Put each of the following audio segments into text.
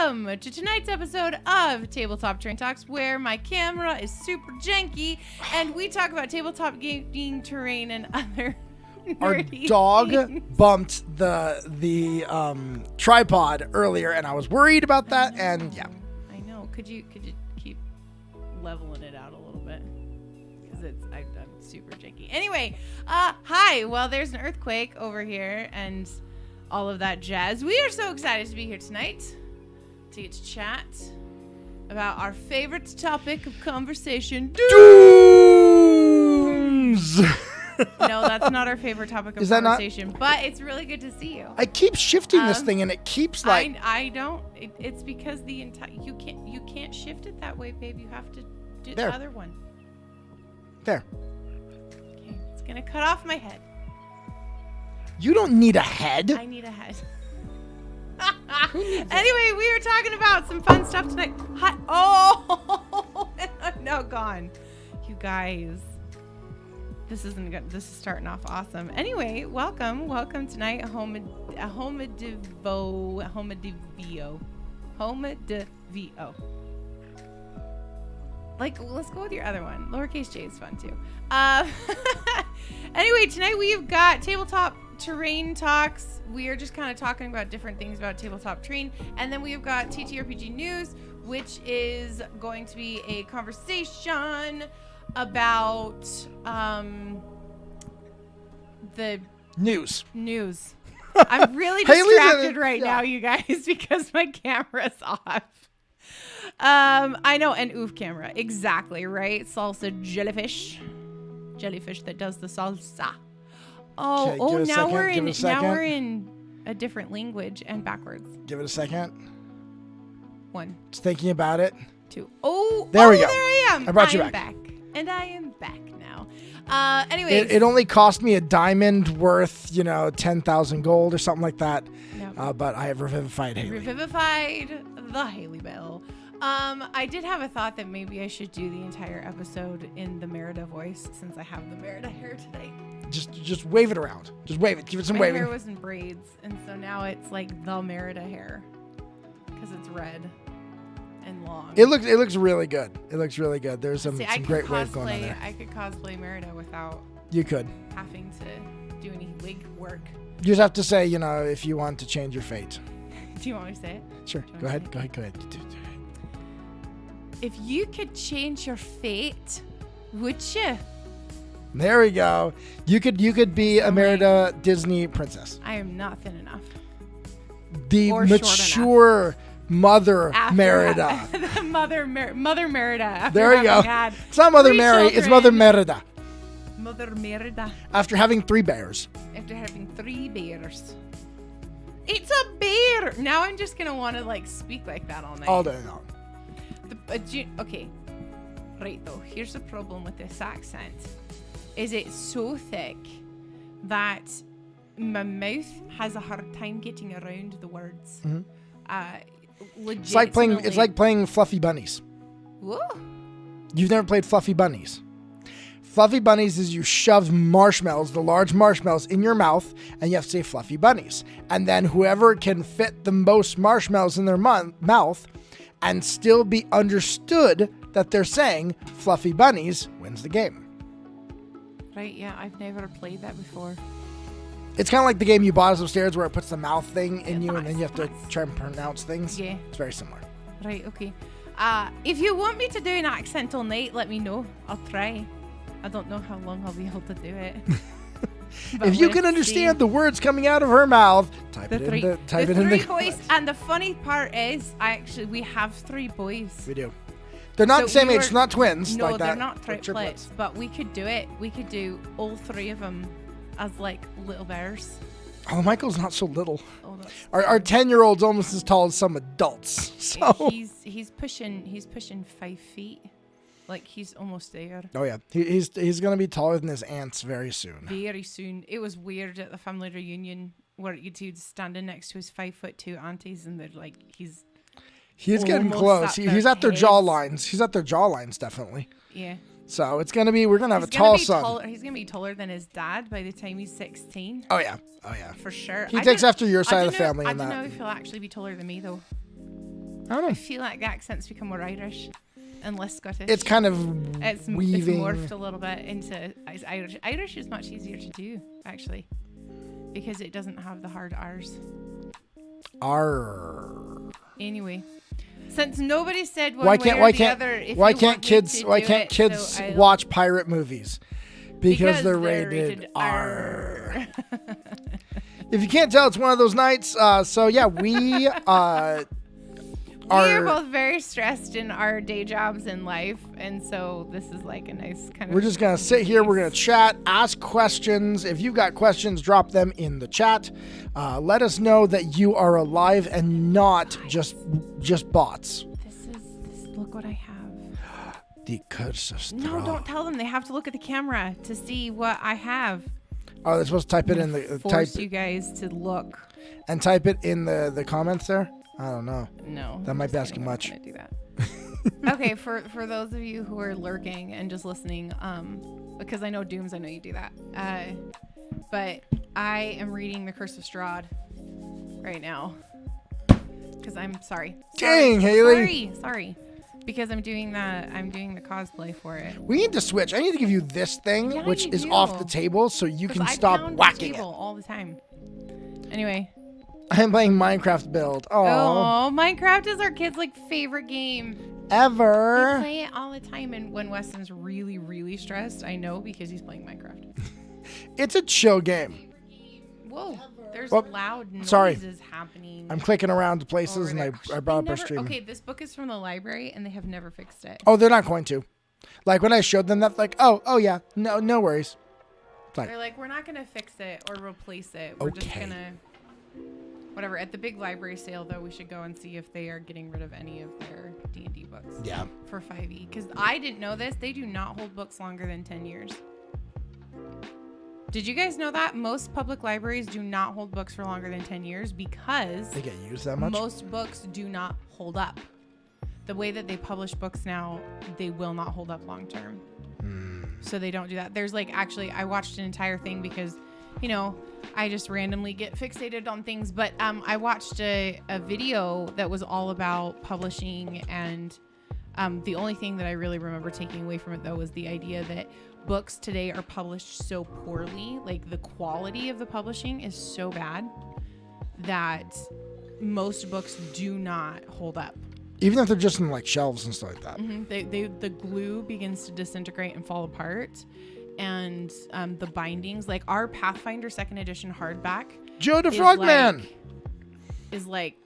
welcome to tonight's episode of Tabletop Train Talks, where my camera is super janky and we talk about tabletop gaming, terrain, and other Our nerdy dog things. bumped the tripod earlier, and I was worried about that. And yeah, I know. Could you keep leveling it out a little bit? Because I'm super janky. Anyway, hi. Well, there's an earthquake over here and all of that jazz. We are so excited to be here tonight to get to chat about our favorite topic of conversation. dooms. No, that's not our favorite topic of Is that conversation, but it's really good to see you. I keep shifting this thing, and it keeps like. I don't. It's because the entire you can't shift it that way, babe. You have to do There. the other one. There. Okay, it's gonna cut off my head. You don't need a head. I need a head. Anyway, we were talking about some fun stuff tonight. Hi. Oh, I'm now gone. You guys, this isn't good. This is starting off awesome. Anyway, welcome tonight. Home de Vio. Like, let's go with your other one. Lowercase j is fun too. Anyway, tonight we've got tabletop terrain talks. We are just kind of talking about different things about tabletop terrain. And then we've got TTRPG news, which is going to be a conversation about the News. I'm really Hayley's distracted right now, you guys, because my camera's off. I know, an oof camera. Exactly, right? Salsa jellyfish that does the salsa. Okay, give it a now second, we're in a different language and backwards. Give it a second. 1, Just thinking about it. 2. There we go. There I am. I brought you am back. And I am back now. Anyway, It only cost me a diamond worth, 10,000 gold or something like that. Yep. But I have revivified Hayley. Revivified the Hayley Bell. I did have a thought that maybe I should do the entire episode in the Merida voice, since I have the Merida hair today. Just wave it around. Just wave it. Give it some My waving. hair was in braids, and so now it's like the Merida hair because it's red and long. It looks really good. It looks really good. There's some I could great wave going on there. I could cosplay Merida without You could. having to do any wig work. You just have to say, if you want to change your fate. Do you want me to say it? Sure. Go ahead. Go ahead. If you could change your fate, would you? There we go. You could be a Merida Disney princess. I am not thin enough. The Or short mature Mother Merida. The Mother Merida. There you go. It's not Mother Mary. It's Mother Merida. Mother Merida. After having 3 bears. After having 3 bears. It's a bear. Now I'm just gonna want to speak like that all night. All day long. Okay. Right though. Here's the problem with this accent. Is it so thick that my mouth has a hard time getting around the words. Mm-hmm. It's like playing Fluffy Bunnies. Whoa. You've never played Fluffy Bunnies. Fluffy Bunnies is you shove marshmallows, the large marshmallows, in your mouth, and you have to say Fluffy Bunnies. And then whoever can fit the most marshmallows in their mouth and still be understood that they're saying Fluffy Bunnies wins the game. Right, yeah, I've never played that before. It's kind of like the game you bought us upstairs where it puts the mouth thing in you and then you have to try and pronounce things. Yeah. It's very similar. Right, okay. If you want me to do an accent all night, let me know. I'll try. I don't know how long I'll be able to do it. If you can understand the words coming out of her mouth, type it in the boys. comments. And the funny part is, we have 3 boys. We do. They're not the same age, they're not twins. No, like they're that. not triplets, but we could do it. We could do all 3 of them as little bears. Oh, Michael's not so little. Oh, Our 10-year-old's almost as tall as some adults. So he's pushing 5 feet. He's almost there. Oh yeah, he's gonna be taller than his aunts very soon. Very soon. It was weird at the family reunion where you'd standing next to his 5'2" aunties, and they're like, he's getting close. He's at their jawlines. He's at their jawlines, definitely. Yeah. So we're gonna have a tall son. He's gonna be taller than his dad by the time he's 16. Oh yeah. For sure. He takes after your side of the family. I don't know if he'll actually be taller than me though. don't know. I feel like the accents become more Irish and less Scottish. It's kind of It's weaving. morphed a little bit into Irish. Irish is much easier to do, actually, because it doesn't have the hard R's. R. Anyway, since nobody said one Why way can't or why the can't other, if why you can't want me kids to why do can't it, kids so I'll- watch pirate movies? Because they're they're rated R. R. If you can't tell, it's one of those nights. So yeah, we We are both very stressed in our day jobs in life, and so this is like a nice kind of. We're just gonna sit here. We're gonna chat, ask questions. If you've got questions, drop them in the chat. Let us know that you are alive and not just bots. This. Look what I have. The curse of straw. No, don't tell them. They have to look at the camera to see what I have. Oh, they're supposed to type it in the Force you guys to look. type it in the comments there. I don't know. No. That might be asking much. I'm gonna do that. Okay, for those of you who are lurking and just listening, because I know Dooms, I know you do that. But I am reading The Curse of Strahd right now. Because I'm sorry. Dang, Hayley. Sorry. Because I'm doing the cosplay for it. We need to switch. I need to give you this thing, Yeah, which you is do. off the table, so you can I stop pound whacking the table it. all the time. Anyway. I'm playing Minecraft build. Oh, Minecraft is our kid's favorite game. We Ever. play it all the time, and when Weston's really, really stressed, I know because he's playing Minecraft. It's a chill game. Whoa, there's Oh, loud noises sorry. happening. I'm clicking around to places, over and there. I brought up They our never- stream. Okay, this book is from the library, and they have never fixed it. Oh, they're not going to. Like when I showed them that, like, oh yeah, no worries. They're like, we're not gonna fix it or replace it. We're just Okay. gonna. Whatever. At the big library sale, though, we should go and see if they are getting rid of any of their D&D books. Yeah. For 5e, because I didn't know this. They do not hold books longer than 10 years. Did you guys know that? Most public libraries do not hold books for longer than 10 years because They get used that much. most books do not hold up. The way that they publish books now, they will not hold up long term. So they don't do that. There's actually, I watched an entire thing because, I just randomly get fixated on things. But I watched a video that was all about publishing. And the only thing that I really remember taking away from it, though, was the idea that books today are published so poorly. The quality of the publishing is so bad that most books do not hold up. Even if they're just in shelves and stuff like that. Mm-hmm. The glue begins to disintegrate and fall apart, and the bindings, our Pathfinder 2nd edition hardback, Joe the Frogman.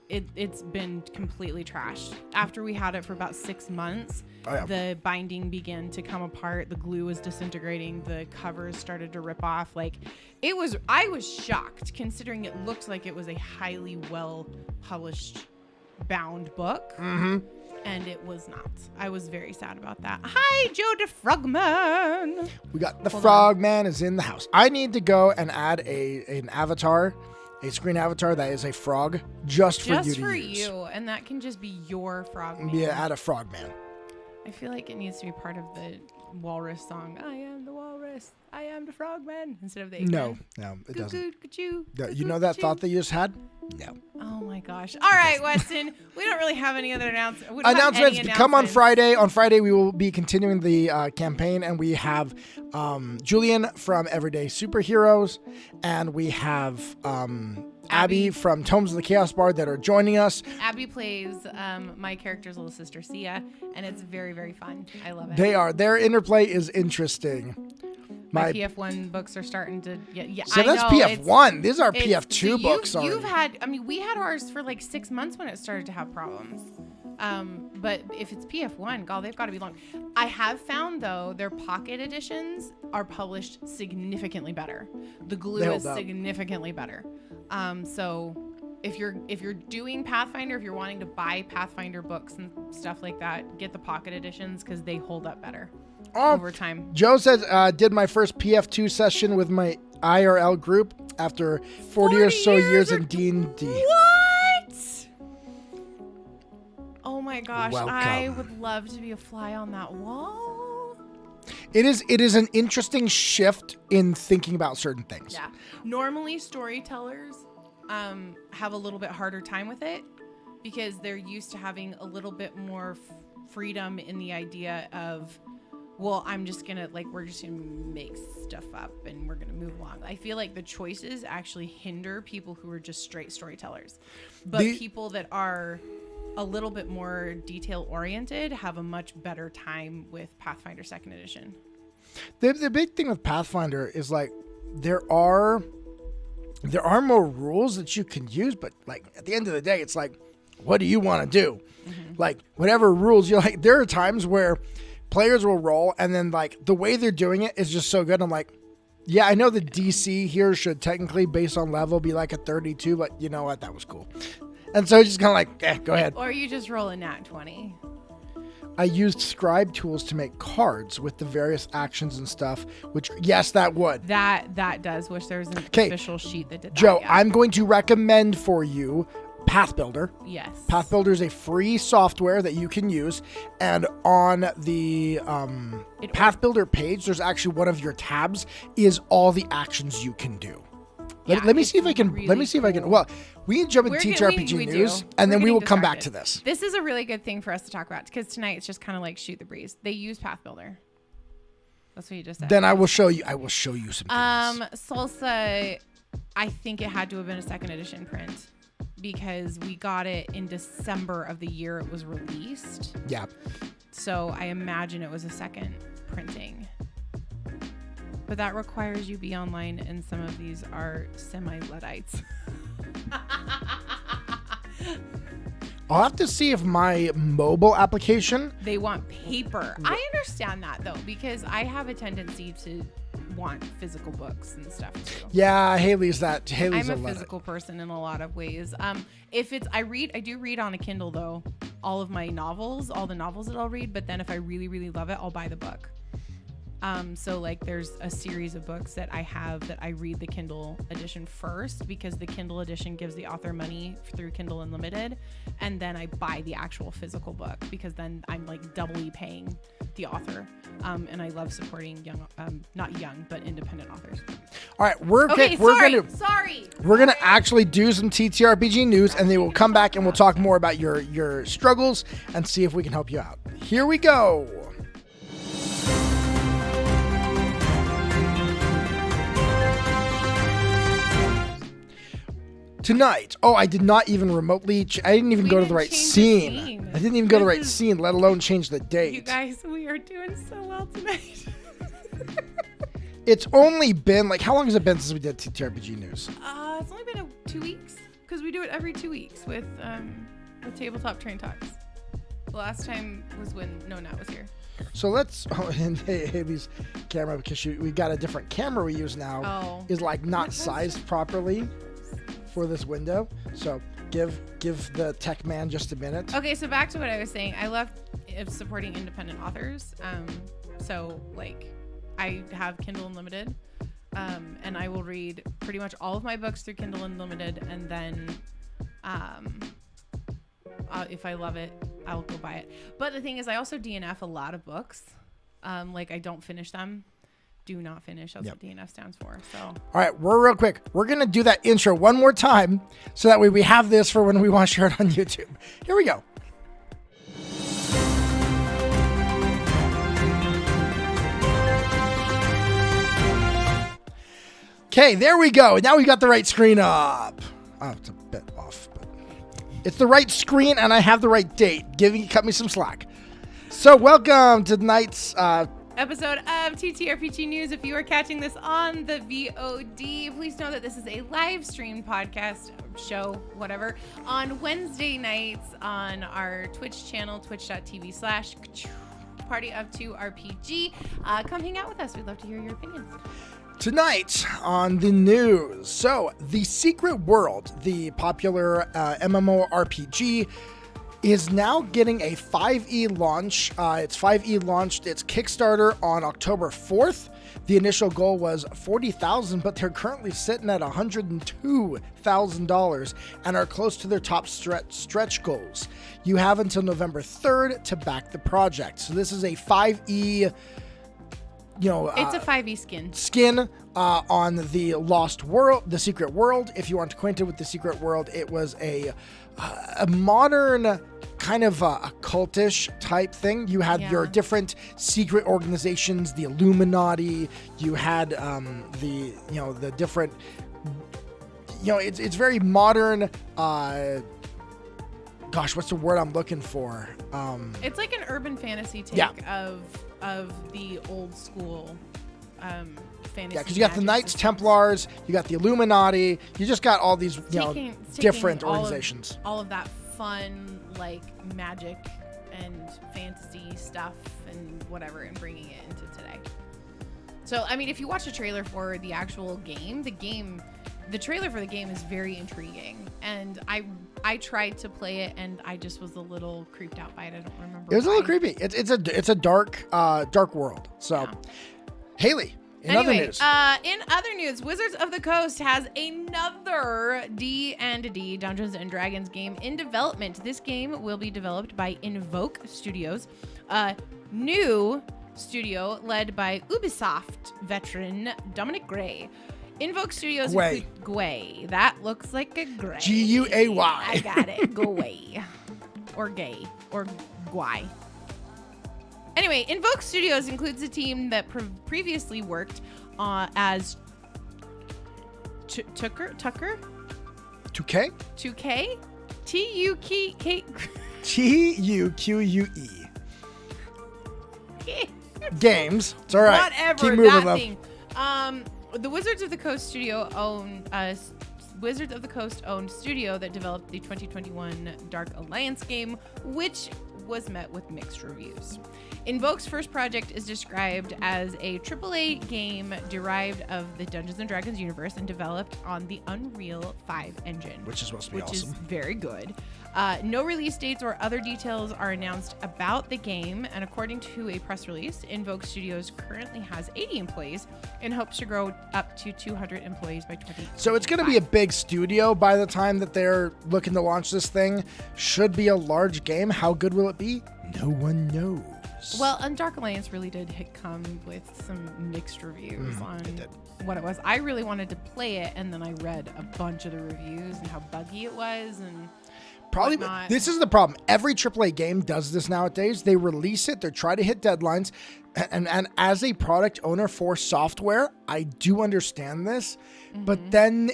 It's been completely trashed. After we had it for about 6 months, the binding began to come apart. The glue was disintegrating. The covers started to rip off. I was shocked considering it looked like it was a highly well published bound book. Mm-hmm. And it was not. I was very sad about that. Hi, Joe the Frogman. We got the Hold Frogman is in the house. I need to go and add an avatar, a screen avatar that is a frog, just for you to use. you, and that can just be your Frogman. Yeah, add a Frogman. I feel like it needs to be part of the Walrus song. I am the Walrus. I am the Frogman. Instead of the No, Eggman. it doesn't. No, You know that thought that you just had? No. Oh my gosh. All right, Weston. We don't really have any other announcements. Announcements to come on Friday. On Friday, we will be continuing the campaign, and we have Julian from Everyday Superheroes, and we have Abby from Tomes of the Chaos Bard that are joining us. Abby plays my character's little sister, Sia, and it's very, very fun. I love it. They are. Their interplay is interesting. My PF1 books are starting to get. Yeah, So I that's know, PF1. These are it's- PF2 books already. You've had. We had ours for 6 months when it started to have problems. But if it's PF1, God, they've got to be long. I have found though their pocket editions are published significantly better. The glue is significantly better. So if you're doing Pathfinder, if you're wanting to buy Pathfinder books and stuff like that, get the pocket editions because they hold up better over time. Joe says, did my first PF2 session with my IRL group after 40 or so years in D&D. What? Oh my gosh, Welcome. I would love to be a fly on that wall. It is an interesting shift in thinking about certain things. Yeah. Normally storytellers have a little bit harder time with it because they're used to having a little bit more freedom in the idea of, well, I'm just gonna we're just gonna make stuff up and we're gonna move along. I feel like the choices actually hinder people who are just straight storytellers, but people that are a little bit more detail oriented have a much better time with Pathfinder 2nd edition. The big thing with Pathfinder is like there are more rules that you can use, but like at the end of the day, it's like, what do you want to do? Mm-hmm. Like whatever rules you like. There are times where players will roll and then like the way they're doing it is just so good. I'm like, yeah, I know the DC here should technically based on level be like a 32, but you know what? That was cool. And so just kind of like, go ahead. Or you just roll a nat 20. I used scribe tools to make cards with the various actions and stuff, which, yes, that would. That does. Wish there was an official sheet that did that. Joe, yeah. I'm going to recommend for you Pathbuilder. Yes. Pathbuilder is a free software that you can use. And on the Pathbuilder page, there's actually one of your tabs is all the actions you can do. Yeah, let me see if I can. Really let me see if I can. Well, we can jump into TTRPG news, and then we will come back to this. This is a really good thing for us to talk about because tonight it's just kind of like shoot the breeze. They use Pathbuilder. That's what you just said. Then I will show you. I will show you some things. Salsa, I think it had to have been a 2nd edition print because we got it in December of the year it was released. Yeah. So I imagine it was a second printing. But that requires you be online, and some of these are semi-Luddites. I'll have to see if my mobile application... They want paper. I understand that, though, because I have a tendency to want physical books and stuff, too. Yeah, Hayley's I'm a Luddite. physical person in a lot of ways. If it's... I do read on a Kindle, though, all of my novels, all the novels that I'll read, but then if I really, really love it, I'll buy the book. So like there's a series of books that I have that I read the Kindle edition first because the Kindle edition gives the author money through Kindle Unlimited, and then I buy the actual physical book because then I'm like doubly paying the author. And I love supporting not young, but independent authors. All right, we're gonna actually do some TTRPG news, and then we'll come back and we'll talk more about your struggles and see if we can help you out. Here we go. Tonight. Oh, I did not even remotely... I didn't even go to the right scene. I didn't even go to the right scene, let alone change the date. You guys, we are doing so well tonight. It's only been... How long has it been since we did TTRPG news? It's only been 2 weeks. Because we do it every 2 weeks with Tabletop Train Talks. The last time was when Nat was here. So let's... Oh, and Haley's camera, because we got a different camera we use now, is not sized properly for this window. So give the tech man just a minute. Okay, so back to what I was saying. I love supporting independent authors. So I have Kindle Unlimited, and I will read pretty much all of my books through Kindle Unlimited, and then if I love it, I'll go buy it. But the thing is, I also DNF a lot of books. I don't finish them. Do not finish. That's what DNF stands for. So. All right, we're real quick. We're going to do that intro one more time so that way we have this for when we want to share it on YouTube. Here we go. Okay, there we go. Now we got the right screen up. Oh, it's a bit off, but it's the right screen and I have the right date. Cut me some slack. So welcome to tonight's episode of TTRPG News. If you are catching this on the VOD, please know that this is a live stream podcast show, whatever, on Wednesday nights on our Twitch channel, twitch.tv/PartyOf2RPG. Come hang out with us. We'd love to hear your opinions. Tonight on the news, so The Secret World, the popular MMORPG, is now getting a 5e launch. It's 5e launched its Kickstarter on October 4th. The initial goal was $40,000, but they're currently sitting at $102,000 and are close to their top stretch goals. You have until November 3rd to back the project. So this is a 5e It's a 5e skin. Skin on the Lost World, the Secret World. If you aren't acquainted with the Secret World, it was a modern kind of a cultish type thing. You had your different secret organizations, the Illuminati. You had the different. It's very modern. Gosh, what's the word I'm looking for? It's like an urban fantasy take of the old school fantasy. Yeah, because you got the Knights Templars, you got the Illuminati, you just got all these different organizations. All of that fun, like magic and fantasy stuff and whatever, and bringing it into today. So, I mean, if you watch the trailer for the actual game, the trailer for the game is very intriguing, and I tried to play it, and I just was a little creeped out by it. I don't remember. It was a little creepy. It's a dark world. So, Hayley. In other news, Wizards of the Coast has another D&D Dungeons and Dragons game in development. This game will be developed by Invoke Studios, a new studio led by Ubisoft veteran Dominic Gray. Invoke Studios Gway. That looks like a gray. Guay. I got it. Gway. Or gay. Or gwai. Anyway, Invoke Studios includes a team that previously worked as Tucker? 2K? 2K? Tuque. Tuque. Games. It's all right. Whatever. Keep moving, that thing. The Wizards of the Coast owned studio that developed the 2021 Dark Alliance game, which was met with mixed reviews. Invoke's first project is described as a AAA game derived of the Dungeons & Dragons universe and developed on the Unreal 5 engine. Which is supposed to be awesome. Which is very good. No release dates or other details are announced about the game, and according to a press release, Invoke Studios currently has 80 employees and hopes to grow up to 200 employees by 2025. So it's going to be a big studio by the time that they're looking to launch this thing. Should be a large game. How good will it be? No one knows. Well, and Dark Alliance really did come with some mixed reviews on what it was. I really wanted to play it, and then I read a bunch of the reviews and how buggy it was, and probably whatnot. This is the problem. Every AAA game does this nowadays. They release it, they try to hit deadlines, and as a product owner for software, I do understand this, but then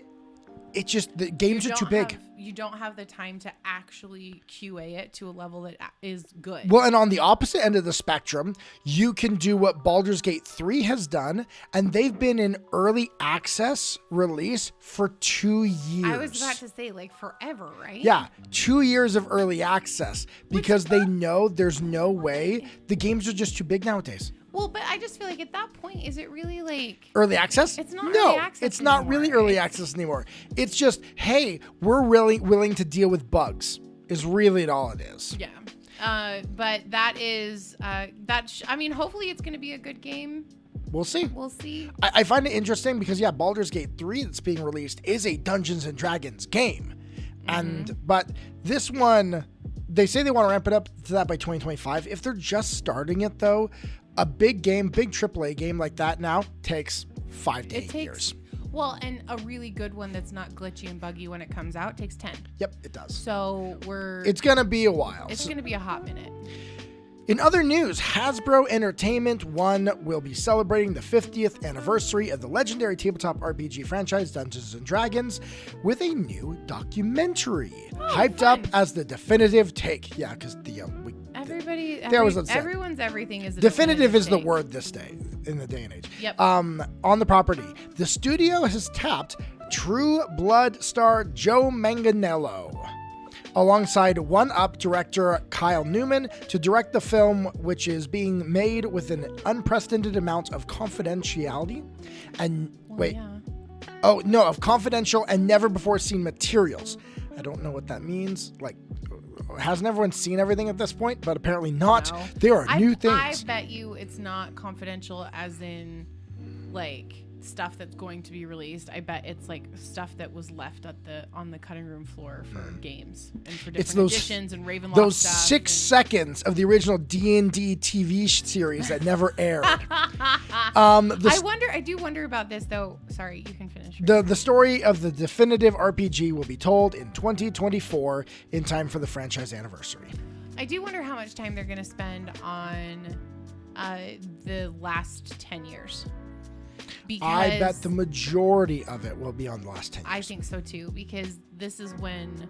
it just, the games are too big. You don't have the time to actually QA it to a level that is good. Well, and on the opposite end of the spectrum, you can do what Baldur's Gate 3 has done, and they've been in early access release for 2 years. I was about to say, like, forever, right? Yeah, 2 years of early access, because they know there's no way. The games are just too big nowadays. Well, but I just feel like at that point, is it really like early access? It's not early access. No, it's not really early access anymore. It's just, hey, we're really willing to deal with bugs. Is really all it is. Yeah, but that is I mean, hopefully it's going to be a good game. We'll see. I find it interesting because Baldur's Gate 3 that's being released is a Dungeons and Dragons game, but this one, they say they want to ramp it up to that by 2025. If they're just starting it though. A big game, big AAA game like that now takes 5 to 8 years. Well, and a really good one that's not glitchy and buggy when it comes out takes 10. Yep, it does. So it's going to be a while. It's going to be a hot minute. In other news, Hasbro Entertainment One will be celebrating the 50th anniversary of the legendary tabletop RPG franchise Dungeons & Dragons with a new documentary, hyped up as the definitive take. Yeah, because everyone's everything is definitive is the word this day, in the day and age. Yep. On the property, the studio has tapped True Blood star Joe Manganiello alongside One Up director Kyle Newman to direct the film, which is being made with an unprecedented amount of confidentiality and of confidential and never before seen materials. I don't know what that means. Like, hasn't everyone seen everything at this point? But apparently not. No. There are new things. I bet you it's not confidential as in, like, stuff that's going to be released, I bet it's like stuff that was left on the cutting room floor for games and for different editions and Ravenloft those stuff 6 seconds of the original D&D TV series that never aired. I do wonder about this though. Sorry, you can finish. The story of the definitive RPG will be told in 2024 in time for the franchise anniversary. I do wonder how much time they're going to spend on the last 10 years. Because I bet the majority of it will be on the last 10 years. I think so too, because this is when,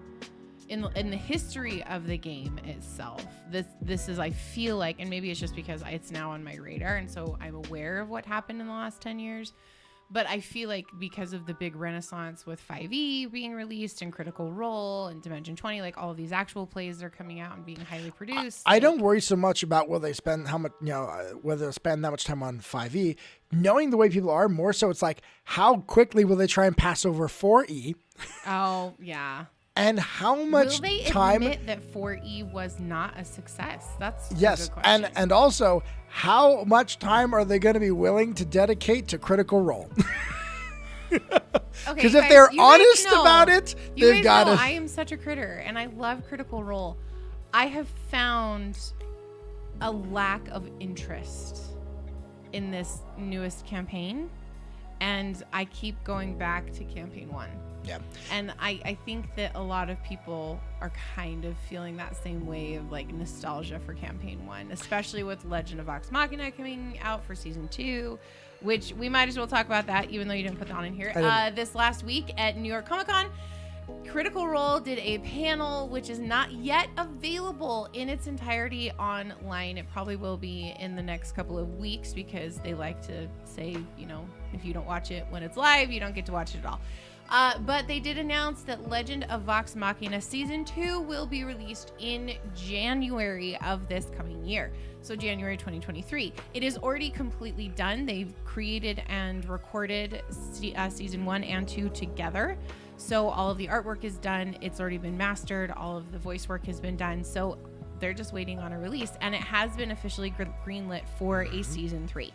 in the history of the game itself, this is, I feel like, and maybe it's just because it's now on my radar, and so I'm aware of what happened in the last 10 years. But I feel like because of the big renaissance with 5e being released and Critical Role and Dimension 20, like all of these actual plays that are coming out and being highly produced. I don't worry so much about whether they spend whether they spend that much time on 5e. Knowing the way people are, more so it's like, how quickly will they try and pass over 4e? Oh, yeah. And how much time... Will they admit that 4E was not a success? That's a yes, good question. and also, how much time are they going to be willing to dedicate to Critical Role? Because if they're honest about it, they've got to... I am such a critter, and I love Critical Role. I have found a lack of interest in this newest campaign, and I keep going back to Campaign 1. Yeah. And I think that a lot of people are kind of feeling that same way of like nostalgia for Campaign 1, especially with Legend of Vox Machina coming out for Season 2, which we might as well talk about that, even though you didn't put that on in here. This last week at New York Comic Con, Critical Role did a panel which is not yet available in its entirety online. It probably will be in the next couple of weeks because they like to say, if you don't watch it when it's live, you don't get to watch it at all. But they did announce that Legend of Vox Machina Season 2 will be released in January of this coming year. So January 2023. It is already completely done. They've created and recorded Season 1 and 2 together. So all of the artwork is done. It's already been mastered. All of the voice work has been done. So they're just waiting on a release. And it has been officially greenlit for a Season 3.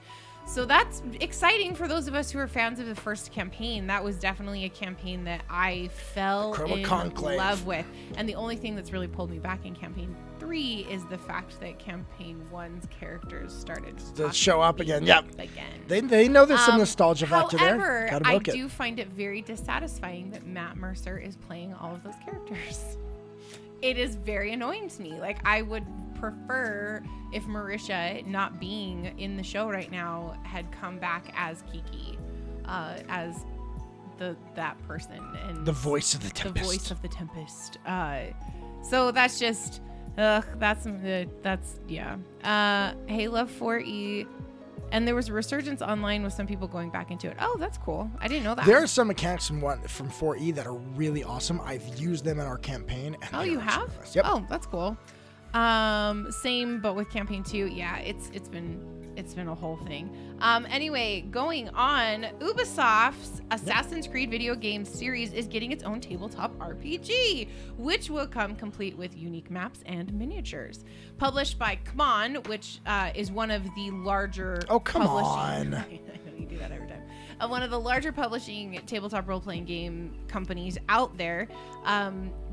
So that's exciting for those of us who are fans of the first campaign. That was definitely a campaign that I fell in love with. And the only thing that's really pulled me back in Campaign 3 is the fact that Campaign 1's characters started to show up again. Yeah. Again. They know there's some nostalgia factor there. However, I do find it very dissatisfying that Matt Mercer is playing all of those characters. It is very annoying to me. Like, I would prefer if Marisha, not being in the show right now, had come back as Kiki, as that person and the voice of the Tempest. The voice of the Tempest. So that's just, yeah. Hey, love 4E. And there was a resurgence online with some people going back into it. Oh, that's cool. I didn't know that. There are some mechanics from 4E that are really awesome. I've used them in our campaign. And you have? Yep. Oh, that's cool. Same, but with Campaign 2. Yeah, it's been a whole thing. Anyway, going on, Ubisoft's Assassin's Creed video game series is getting its own tabletop RPG, which will come complete with unique maps and miniatures. Published by CMON, which is one of the larger I know you do that every time. One of the larger publishing tabletop role-playing game companies out there.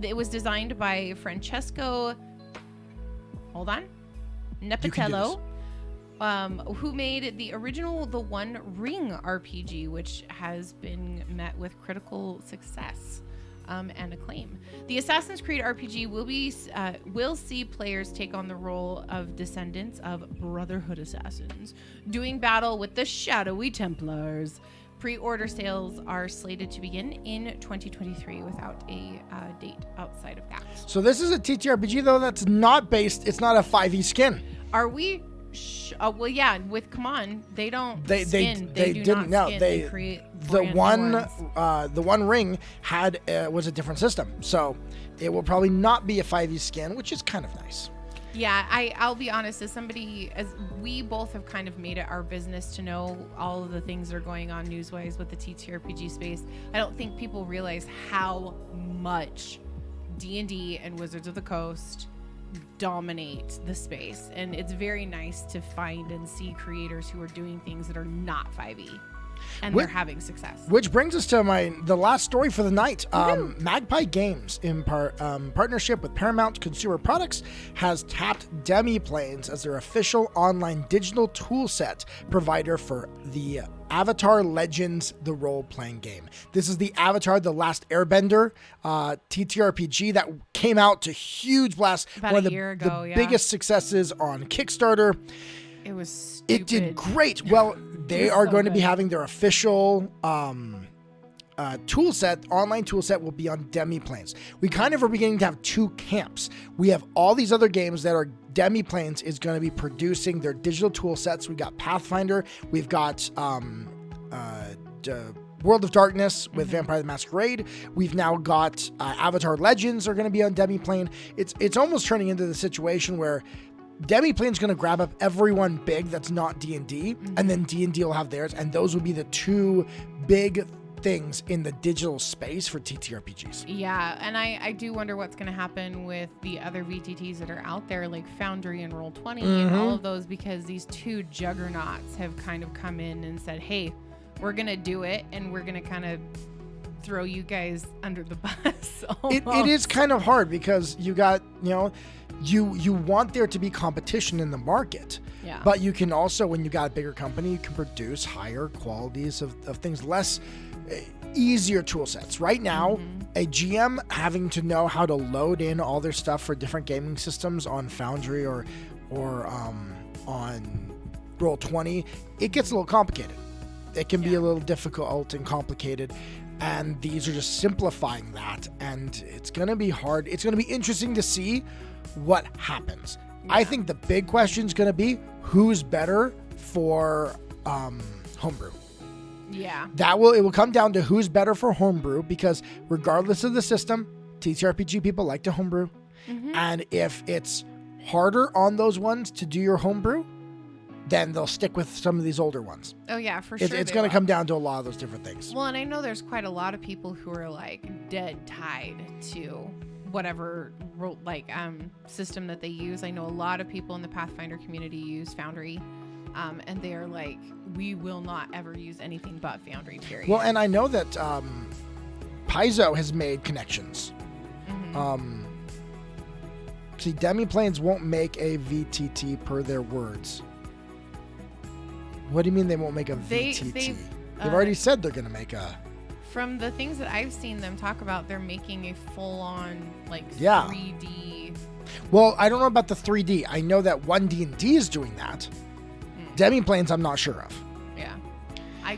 It was designed by Francesco Nepatello, who made the original The One Ring RPG, which has been met with critical success and acclaim. The Assassin's Creed RPG will see players take on the role of descendants of Brotherhood assassins, doing battle with the shadowy Templars. Pre-order sales are slated to begin in 2023 without a date outside of that. So this is a TTRPG, though, that's not based, it's not a 5e skin. Are we? Well, yeah, with CMON, they don't skin. They do didn't not know. Skin. They create the one ring had was a different system. So it will probably not be a 5e skin, which is kind of nice. Yeah, I'll be honest, as we both have kind of made it our business to know all of the things that are going on news-wise with the TTRPG space. I don't think people realize how much D&D and Wizards of the Coast dominate the space. And it's very nice to find and see creators who are doing things that are not 5e. and they're having success. Which brings us to the last story for the night. Magpie Games, in partnership with Paramount Consumer Products, has tapped Demiplanes as their official online digital tool set provider for the Avatar Legends, the role-playing game. This is the Avatar: The Last Airbender TTRPG that came out to huge blast. About one a of year ago, the yeah. biggest successes on Kickstarter. It was stupid. It did great. Well, they are going to be having their official tool set, online tool set will be on Demiplanes. We kind of are beginning to have two camps. We have all these other games that are Demiplanes is going to be producing their digital tool sets. We've got Pathfinder. We've got World of Darkness with Vampire the Masquerade. We've now got Avatar Legends are going to be on Demiplane. It's almost turning into the situation where Demiplane's going to grab up everyone big that's not D&D, and then D&D will have theirs, and those will be the two big things in the digital space for TTRPGs. Yeah, and I do wonder what's going to happen with the other VTTs that are out there, like Foundry and Roll20 and all of those, because these two juggernauts have kind of come in and said, hey, we're going to do it, and we're going to kind of throw you guys under the bus. It is kind of hard because you got, you want there to be competition in the market. Yeah. But you can also, when you got a bigger company, you can produce higher qualities of things, less easier tool sets. Right now, a GM having to know how to load in all their stuff for different gaming systems on Foundry or on Roll20, it gets a little complicated. It can be a little difficult and complicated. And these are just simplifying that. And it's going to be hard. It's going to be interesting to see what happens. I think the big question is going to be who's better for homebrew. Yeah. It will come down to who's better for homebrew, because regardless of the system, TTRPG people like to homebrew. And if it's harder on those ones to do your homebrew, then they'll stick with some of these older ones. Oh yeah, for sure. It's going to come down to a lot of those different things. Well, and I know there's quite a lot of people who are like dead tied to whatever system that they use. I know a lot of people in the Pathfinder community use Foundry, and they are like, we will not ever use anything but Foundry, period. Well, and I know that Paizo has made connections. See, Demiplanes won't make a VTT per their words. What do you mean they won't make a VTT? They've already said they're going to make a... From the things that I've seen them talk about, they're making a full-on, 3D... Well, I don't know about the 3D. I know that 1D&D is doing that. Demiplanes, I'm not sure of. Yeah. I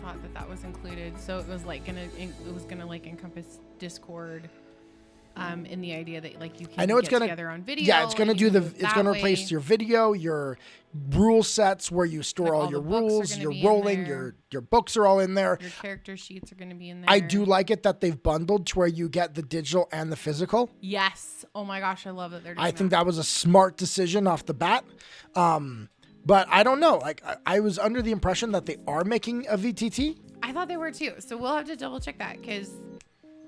thought that was included. So it was gonna encompass Discord... in the idea that you can get together on video. Yeah, it's gonna replace your video, your rule sets where you store all your rules, your rolling, your books are all in there. Your character sheets are gonna be in there. I do like it that they've bundled to where you get the digital and the physical. Yes. Oh my gosh, I love that they're doing that. I think that was a smart decision off the bat. But I don't know. I was under the impression that they are making a VTT. I thought they were too. So we'll have to double check that because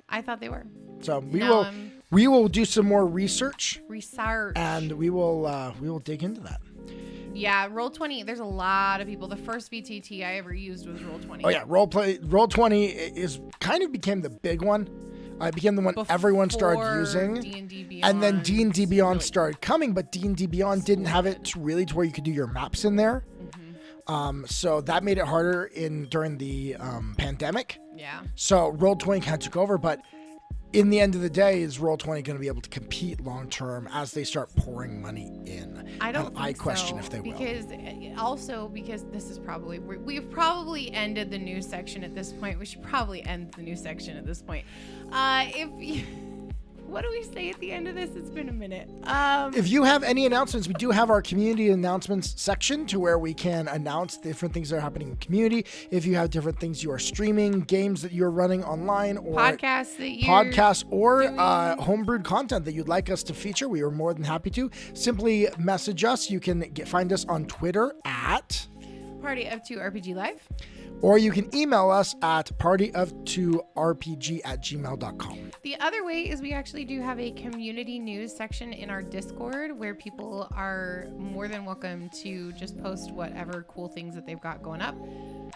I thought they were. So we will do some more research, and we will dig into that. Yeah, Roll20. There's a lot of people. The first VTT I ever used was Roll20. Oh yeah, Roll20 became the big one. It became the one everyone started using. D&D Beyond, and then D&D Beyond started coming, but D&D Beyond didn't have it to where you could do your maps in there. So that made it harder during the pandemic. Yeah. So Roll20 kind of took over, but in the end of the day, is Roll20 going to be able to compete long term as they start pouring money in? I question if they will. Because this is probably we've probably ended the news section at this point. We should probably end the news section at this point. What do we say at the end of this? It's been a minute. If you have any announcements, we do have our community announcements section to where we can announce different things that are happening in the community. If you have different things you are streaming, games that you're running online, or podcasts or homebrewed content that you'd like us to feature, we are more than happy to. Simply message us. You can find us on Twitter at Party of 2 RPG Live. Or you can email us at partyof2rpg@gmail.com. The other way is we actually do have a community news section in our Discord where people are more than welcome to just post whatever cool things that they've got going up.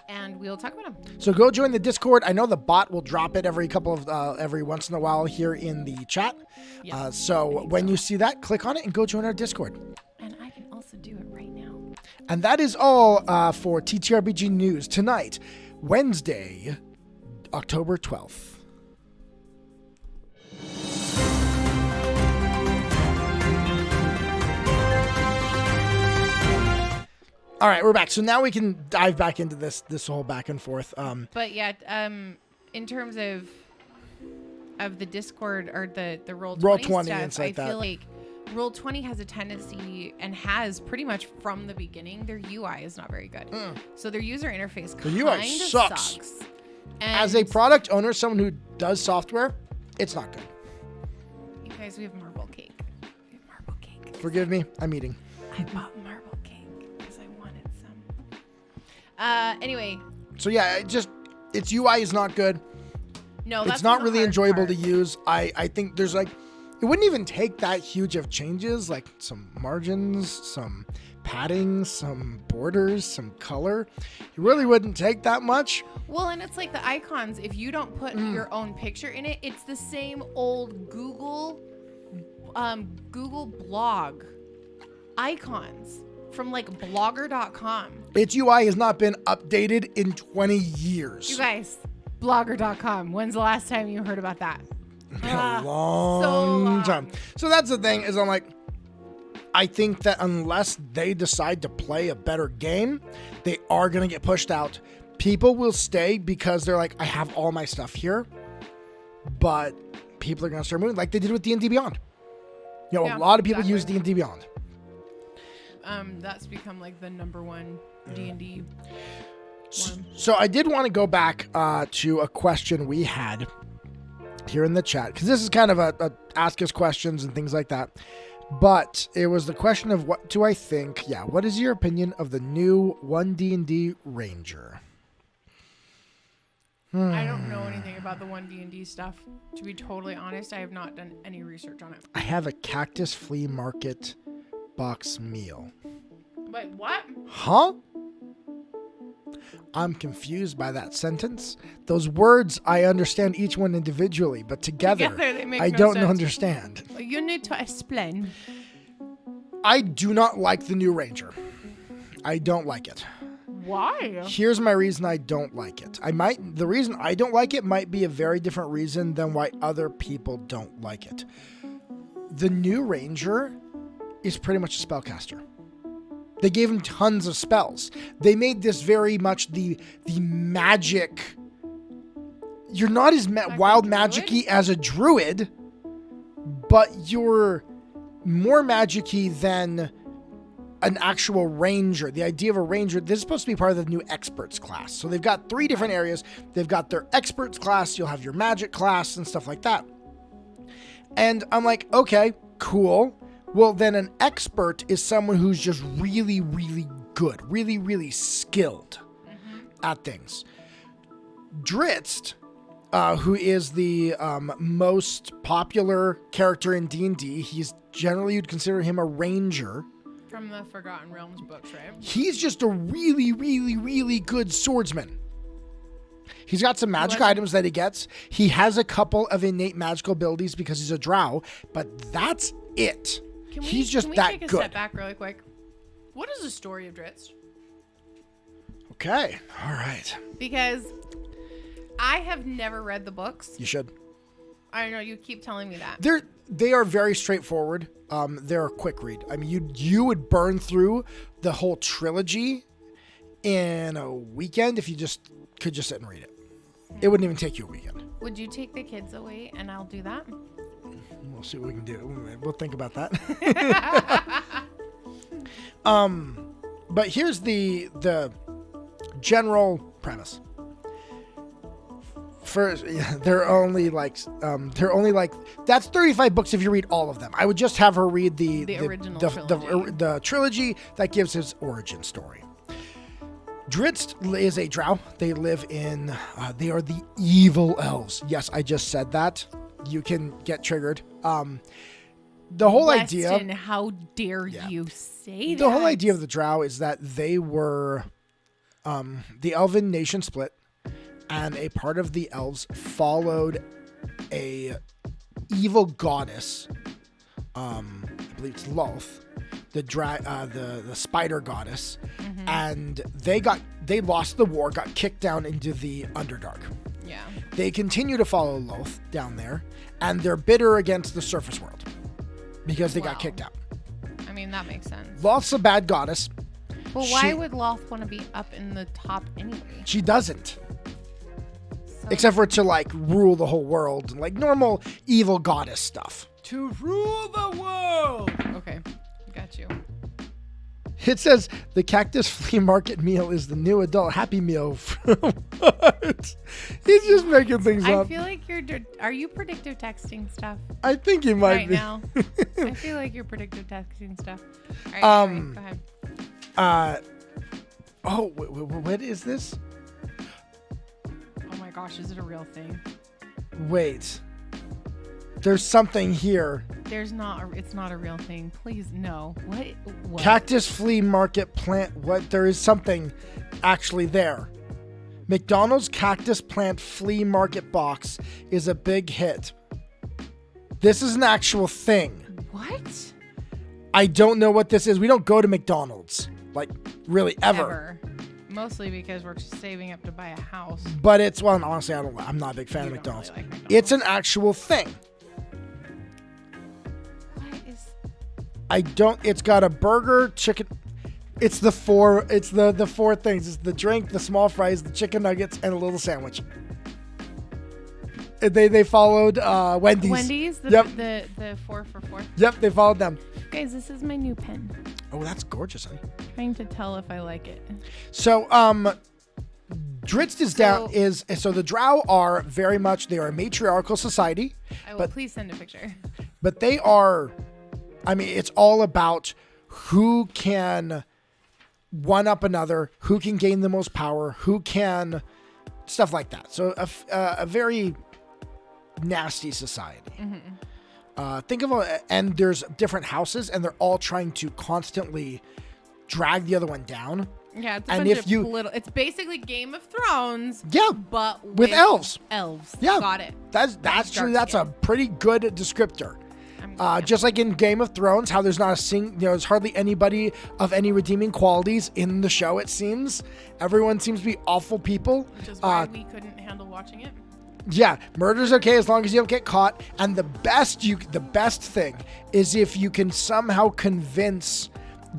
and we'll talk about them. So go join the Discord. I know the bot will drop it every once in a while here in the chat. Yeah, So when you see that, click on it and go join our Discord. And I can also do it right now. And that is all for TTRPG News tonight, Wednesday, October 12th. All right, we're back. So now we can dive back into this whole back and forth. But yeah, in terms of the Discord or the Roll20 stuff, and stuff like I feel like Roll20 has a tendency and has pretty much from the beginning, their UI is not very good. So their user interface kind of sucks. And as a product owner, someone who does software, it's not good. You guys, we have marble cake. Forgive me, I'm eating. I bought marble cake because I wanted some. Anyway. So yeah, its UI is not good. No, it's not really enjoyable to use. I think there's it wouldn't even take that huge of changes, like some margins, some padding, some borders, some color. It really wouldn't take that much. Well, and it's like the icons, if you don't put your own picture in it, it's the same old Google blog icons from like blogger.com. Its UI has not been updated in 20 years. You guys, blogger.com. When's the last time you heard about that? A long time. So that's the thing is I think that unless they decide to play a better game, they are going to get pushed out. People will stay because they're like, I have all my stuff here, but people are going to start moving like they did with D&D Beyond. A lot of people use D&D Beyond. That's become like the number one D&D one. So I did want to go back to a question we had here in the chat, because this is kind of a ask us questions and things like that. But it was the question of what do I think? Yeah, what is your opinion of the new 1D&D Ranger? I don't know anything about the 1D&D stuff. To be totally honest, I have not done any research on it. I have a Cactus Flea Market box meal. Wait, what? Huh? I'm confused by that sentence. Those words, I understand each one individually, but together they make I no don't sense. understand. You need to explain. I do not like the new Ranger. I don't like it. Why? Here's my reason I don't like it. The reason I don't like it might be a very different reason than why other people don't like it. The new Ranger is pretty much a spellcaster. They gave him tons of spells. They made this very much the magic. You're not as wild magic-y as a druid, but you're more magic-y than an actual ranger. The idea of a ranger, this is supposed to be part of the new experts class. So they've got 3 different areas. They've got their experts class. You'll have your magic class and stuff like that. And I'm like, okay, cool. Well, then an expert is someone who's just really, really good, really, really skilled at things. Drizzt, who is the most popular character in D&D, he's generally, you'd consider him a ranger. From the Forgotten Realms books, right? He's just a really, really, really good swordsman. He's got some magic items that he gets. He has a couple of innate magical abilities because he's a drow, but that's it. He's just that good. Can we take a step back really quick? What is the story of Drizzt? Okay. All right. Because I have never read the books. You should. I know you keep telling me that. They are very straightforward. They're a quick read. I mean, you would burn through the whole trilogy in a weekend if you could just sit and read it. It wouldn't even take you a weekend. Would you take the kids away and I'll do that? We'll see what we can do. We'll think about that. But here's the general premise. First, they're only like that's 35 books if you read all of them. I would just have her read the original the trilogy that gives his origin story. Drizzt is a drow. They live in they are the evil elves. Yes, I just said that. You can get triggered. The whole Weston, idea. How dare you say that? The whole idea of the drow is that they were The elven nation split, and a part of the elves followed a evil goddess. I believe it's Lolth, the spider goddess, and they lost the war, got kicked down into the Underdark. Yeah. They continue to follow Lolth down there, and they're bitter against the surface world because they got kicked out. I mean, that makes sense. Lolth's a bad goddess. But why would Lolth want to be up in the top anyway? She doesn't. So, Except for to like rule the whole world and like normal evil goddess stuff. to rule the world. Okay, got you. It says the Cactus Flea Market meal is the new adult Happy Meal. What? He's just making things up. I feel like are you predictive texting stuff? I think he might right be. now. I feel like you're predictive texting stuff. All right, anyway, go ahead. What is this? Oh my gosh, is it a real thing? Wait. There's something here. It's not a real thing. Please, no. What? Cactus Flea Market plant. What? There is something actually there. McDonald's Cactus Plant Flea Market box is a big hit. This is an actual thing. What? I don't know what this is. We don't go to McDonald's. Like, really, ever. Mostly because we're saving up to buy a house. But it's, well, honestly, I'm not a big fan of McDonald's. Really like McDonald's. It's an actual thing. It's got a burger, chicken. It's the four things. It's the drink, the small fries, the chicken nuggets, and a little sandwich. They followed Wendy's. Wendy's? Yep. The 4 for 4? Yep, they followed them. Guys, this is my new pen. Oh, that's gorgeous, honey. Trying to tell if I like it. So, Dritz so the Drow are very much, they are a matriarchal society. Please send a picture. But they are, I mean, it's all about who can one up another, who can gain the most power, who can, stuff like that. So a very nasty society. And there's different houses, and they're all trying to constantly drag the other one down. Yeah, it's basically Game of Thrones. Yeah, but with elves. Elves. Yeah, got it. That's a pretty good descriptor. Just like in Game of Thrones, how there's not there's hardly anybody of any redeeming qualities in the show. It seems everyone seems to be awful people. Which is why we couldn't handle watching it. Yeah, murder's okay as long as you don't get caught. And the best thing is if you can somehow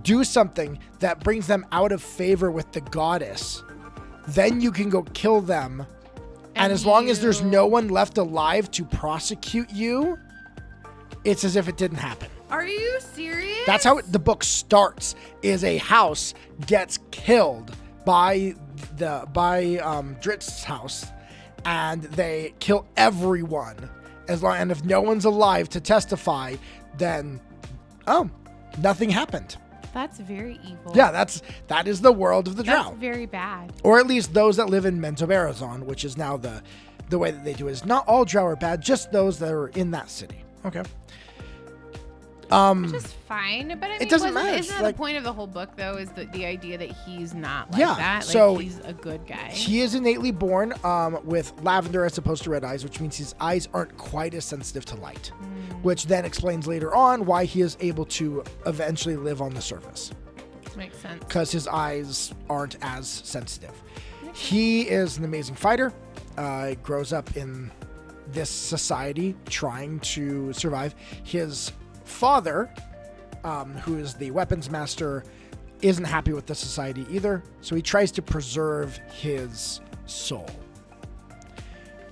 do something that brings them out of favor with the goddess, then you can go kill them. And as long as there's no one left alive to prosecute you, it's as if it didn't happen. Are you serious? That's how the book starts, is a house gets killed by Dritz's house, and they kill everyone. And if no one's alive to testify, then nothing happened. That's very evil. Yeah, that is the world of the Drow. That's very bad. Or at least those that live in Menzoberranzan, which is now the way that they do it is not all Drow are bad, just those that are in that city. Okay. Which is fine, but I mean, it doesn't matter. Isn't that the point of the whole book, though, is the idea that he's not like that? Like, so he's a good guy. He is innately born with lavender as opposed to red eyes, which means his eyes aren't quite as sensitive to light, which then explains later on why he is able to eventually live on the surface. Makes sense. Because his eyes aren't as sensitive. He is an amazing fighter. Grows up in this society trying to survive. His father, who is the weapons master, isn't happy with the society either, so he tries to preserve his soul.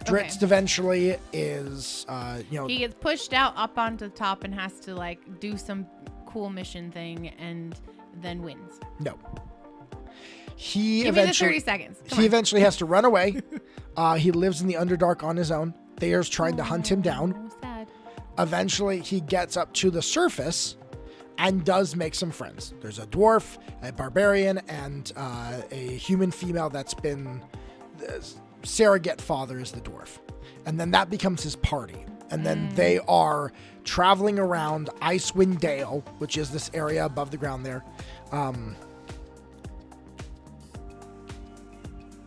Dritz eventually is, he gets pushed out up onto the top and has to like do some cool mission thing and then wins. No. Give me the 30 seconds. He eventually has to run away. He lives in the Underdark on his own. Thayer's trying to hunt him down. Sad. Eventually, he gets up to the surface and does make some friends. There's a dwarf, a barbarian, and a human female that's been... Surrogate father is the dwarf. And then that becomes his party. And then they are traveling around Icewind Dale, which is this area above the ground there.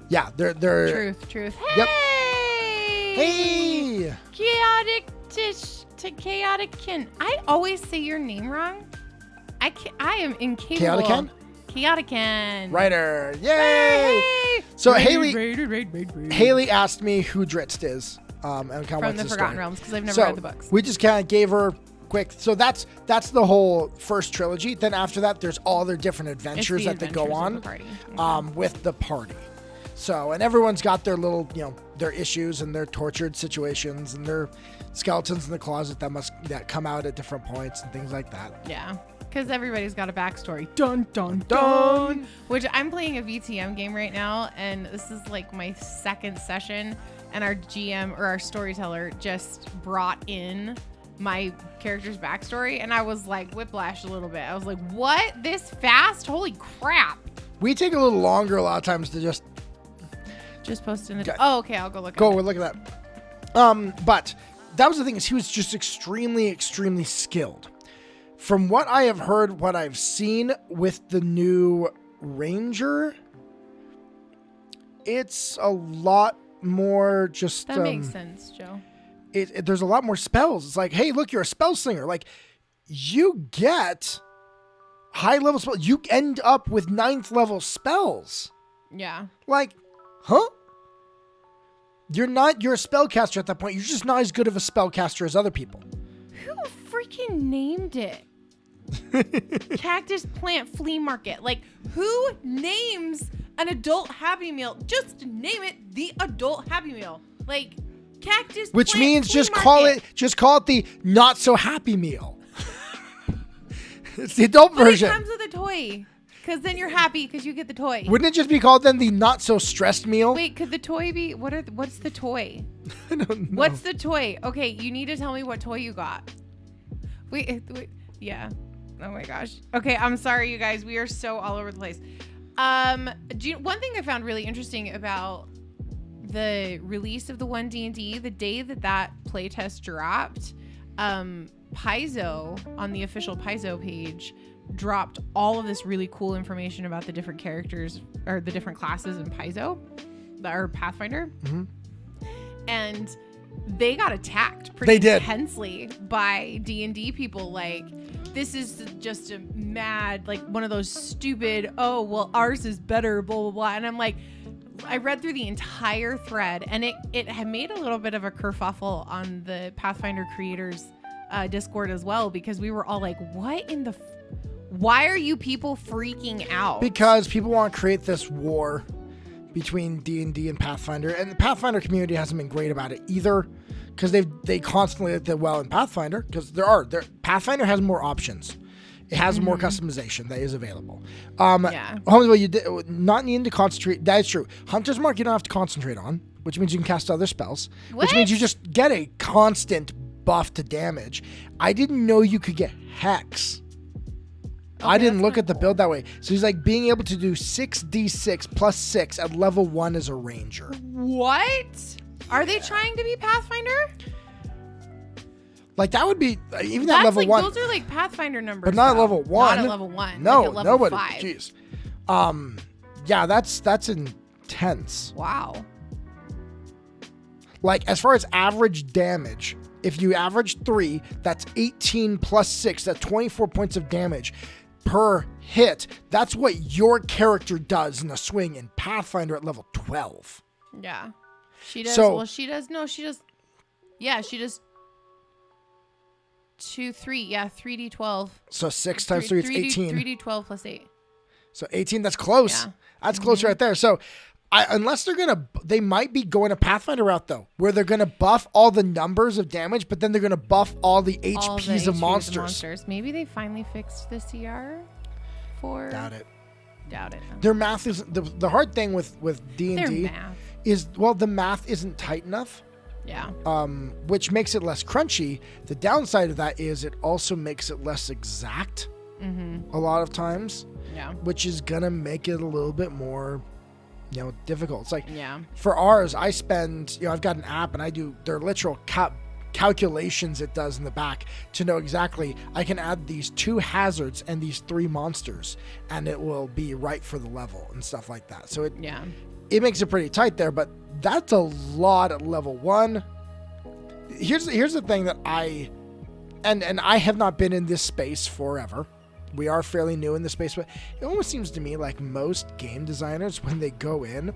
Yeah, they're Truth. Yep. Hey! Hey! Chaotic to Chaoticin. I always say your name wrong. I am incapable. Chaoticin. Writer. Yay! Hey! So Raid. Haley asked me who Dritz is. And kind of From what's the the Forgotten story. Realms, because I've never read the books. We just kind of gave her quick. So that's the whole first trilogy. Then after that, there's all their different adventures that they go on with the party. So, and everyone's got their little, their issues and their tortured situations and their skeletons in the closet that come out at different points and things like that. Yeah. Because everybody's got a backstory. Dun, dun, dun. Which I'm playing a VTM game right now, and this is like my second session, and our GM or our storyteller just brought in my character's backstory, and I was like whiplash a little bit. I was like, what? This fast? Holy crap. We take a little longer a lot of times to just post in the... Oh, okay. I'll go look at it. We'll look at that. But that was the thing, is he was just extremely, extremely skilled. From what I have heard, what I've seen with the new Ranger, it's a lot more just... That makes sense, Joe. There's a lot more spells. It's like, hey, look, you're a spell slinger. Like, you get high-level spells. You end up with 9th-level spells. Yeah. Like, huh? You're a spellcaster at that point. You're just not as good of a spellcaster as other people. Who freaking named it? Cactus Plant Flea Market. Like, who names an adult Happy Meal? Just name it the adult Happy Meal. Like, Cactus Which Plant means Flea Market. Just call it the not so Happy Meal. It's the adult version. It comes with a toy. Because then you're happy because you get the toy. Wouldn't it just be called then the not so stressed meal? Wait, could the toy be... What's the toy? I don't know. What's the toy? Okay, you need to tell me what toy you got. Wait, yeah. Oh my gosh. Okay, I'm sorry, you guys. We are so all over the place. One thing I found really interesting about the release of the 1D&D, the day that playtest dropped, Paizo, on the official Paizo page, dropped all of this really cool information about the different characters or the different classes in Paizo, or Pathfinder. Mm-hmm. And they got attacked pretty intensely by D&D people. Like, this is just a mad, like one of those stupid, oh, well, ours is better, blah, blah, blah. And I'm like, I read through the entire thread, and it had made a little bit of a kerfuffle on the Pathfinder creators Discord as well, because we were all like, what in the... Why are you people freaking out? Because people want to create this war between D&D and Pathfinder, and the Pathfinder community hasn't been great about it either, because they constantly did well in Pathfinder, because Pathfinder has more options. It has more customization that is available. Homesville, you did not needing to concentrate. That is true. Hunter's Mark you don't have to concentrate on, which means you can cast other spells, which means you just get a constant buff to damage. I didn't know you could get Hex. Okay, I didn't look at the build that way. So he's like being able to do 6d6 plus 6 at level 1 as a ranger. What? Are they trying to be Pathfinder? Like that would be even at level 1. Those are like Pathfinder numbers. But not at level 1. Not at level 1. No, like at level nobody. 5. Jeez. Yeah, that's intense. Wow. Like as far as average damage, if you average 3, that's 18 plus 6. That's 24 points of damage per hit. That's what your character does in a swing in Pathfinder at level 12. Yeah. She does. Yeah, she does 2, 3. Yeah, 3d12. So 6 times 3 is 18. 3d12 plus 8. So 18, that's close. Yeah. That's close right there. So unless they might be going a Pathfinder route though, where they're going to buff all the numbers of damage, but then they're going to buff all the HPs of monsters. Maybe they finally fixed the CR for... Doubt it. No. Their math is the hard thing with D&D is, well, the math isn't tight enough. Yeah. Which makes it less crunchy. The downside of that is it also makes it less exact a lot of times. Yeah. Which is going to make it a little bit more... difficult. It's like, for ours, I spend, I've got an app and I do their literal calculations it does in the back to know exactly, I can add these 2 hazards and these 3 monsters and it will be right for the level and stuff like that. So it makes it pretty tight there, but that's a lot at level 1. Here's the thing that I have not been in this space forever. We are fairly new in this space, but it almost seems to me like most game designers, when they go in,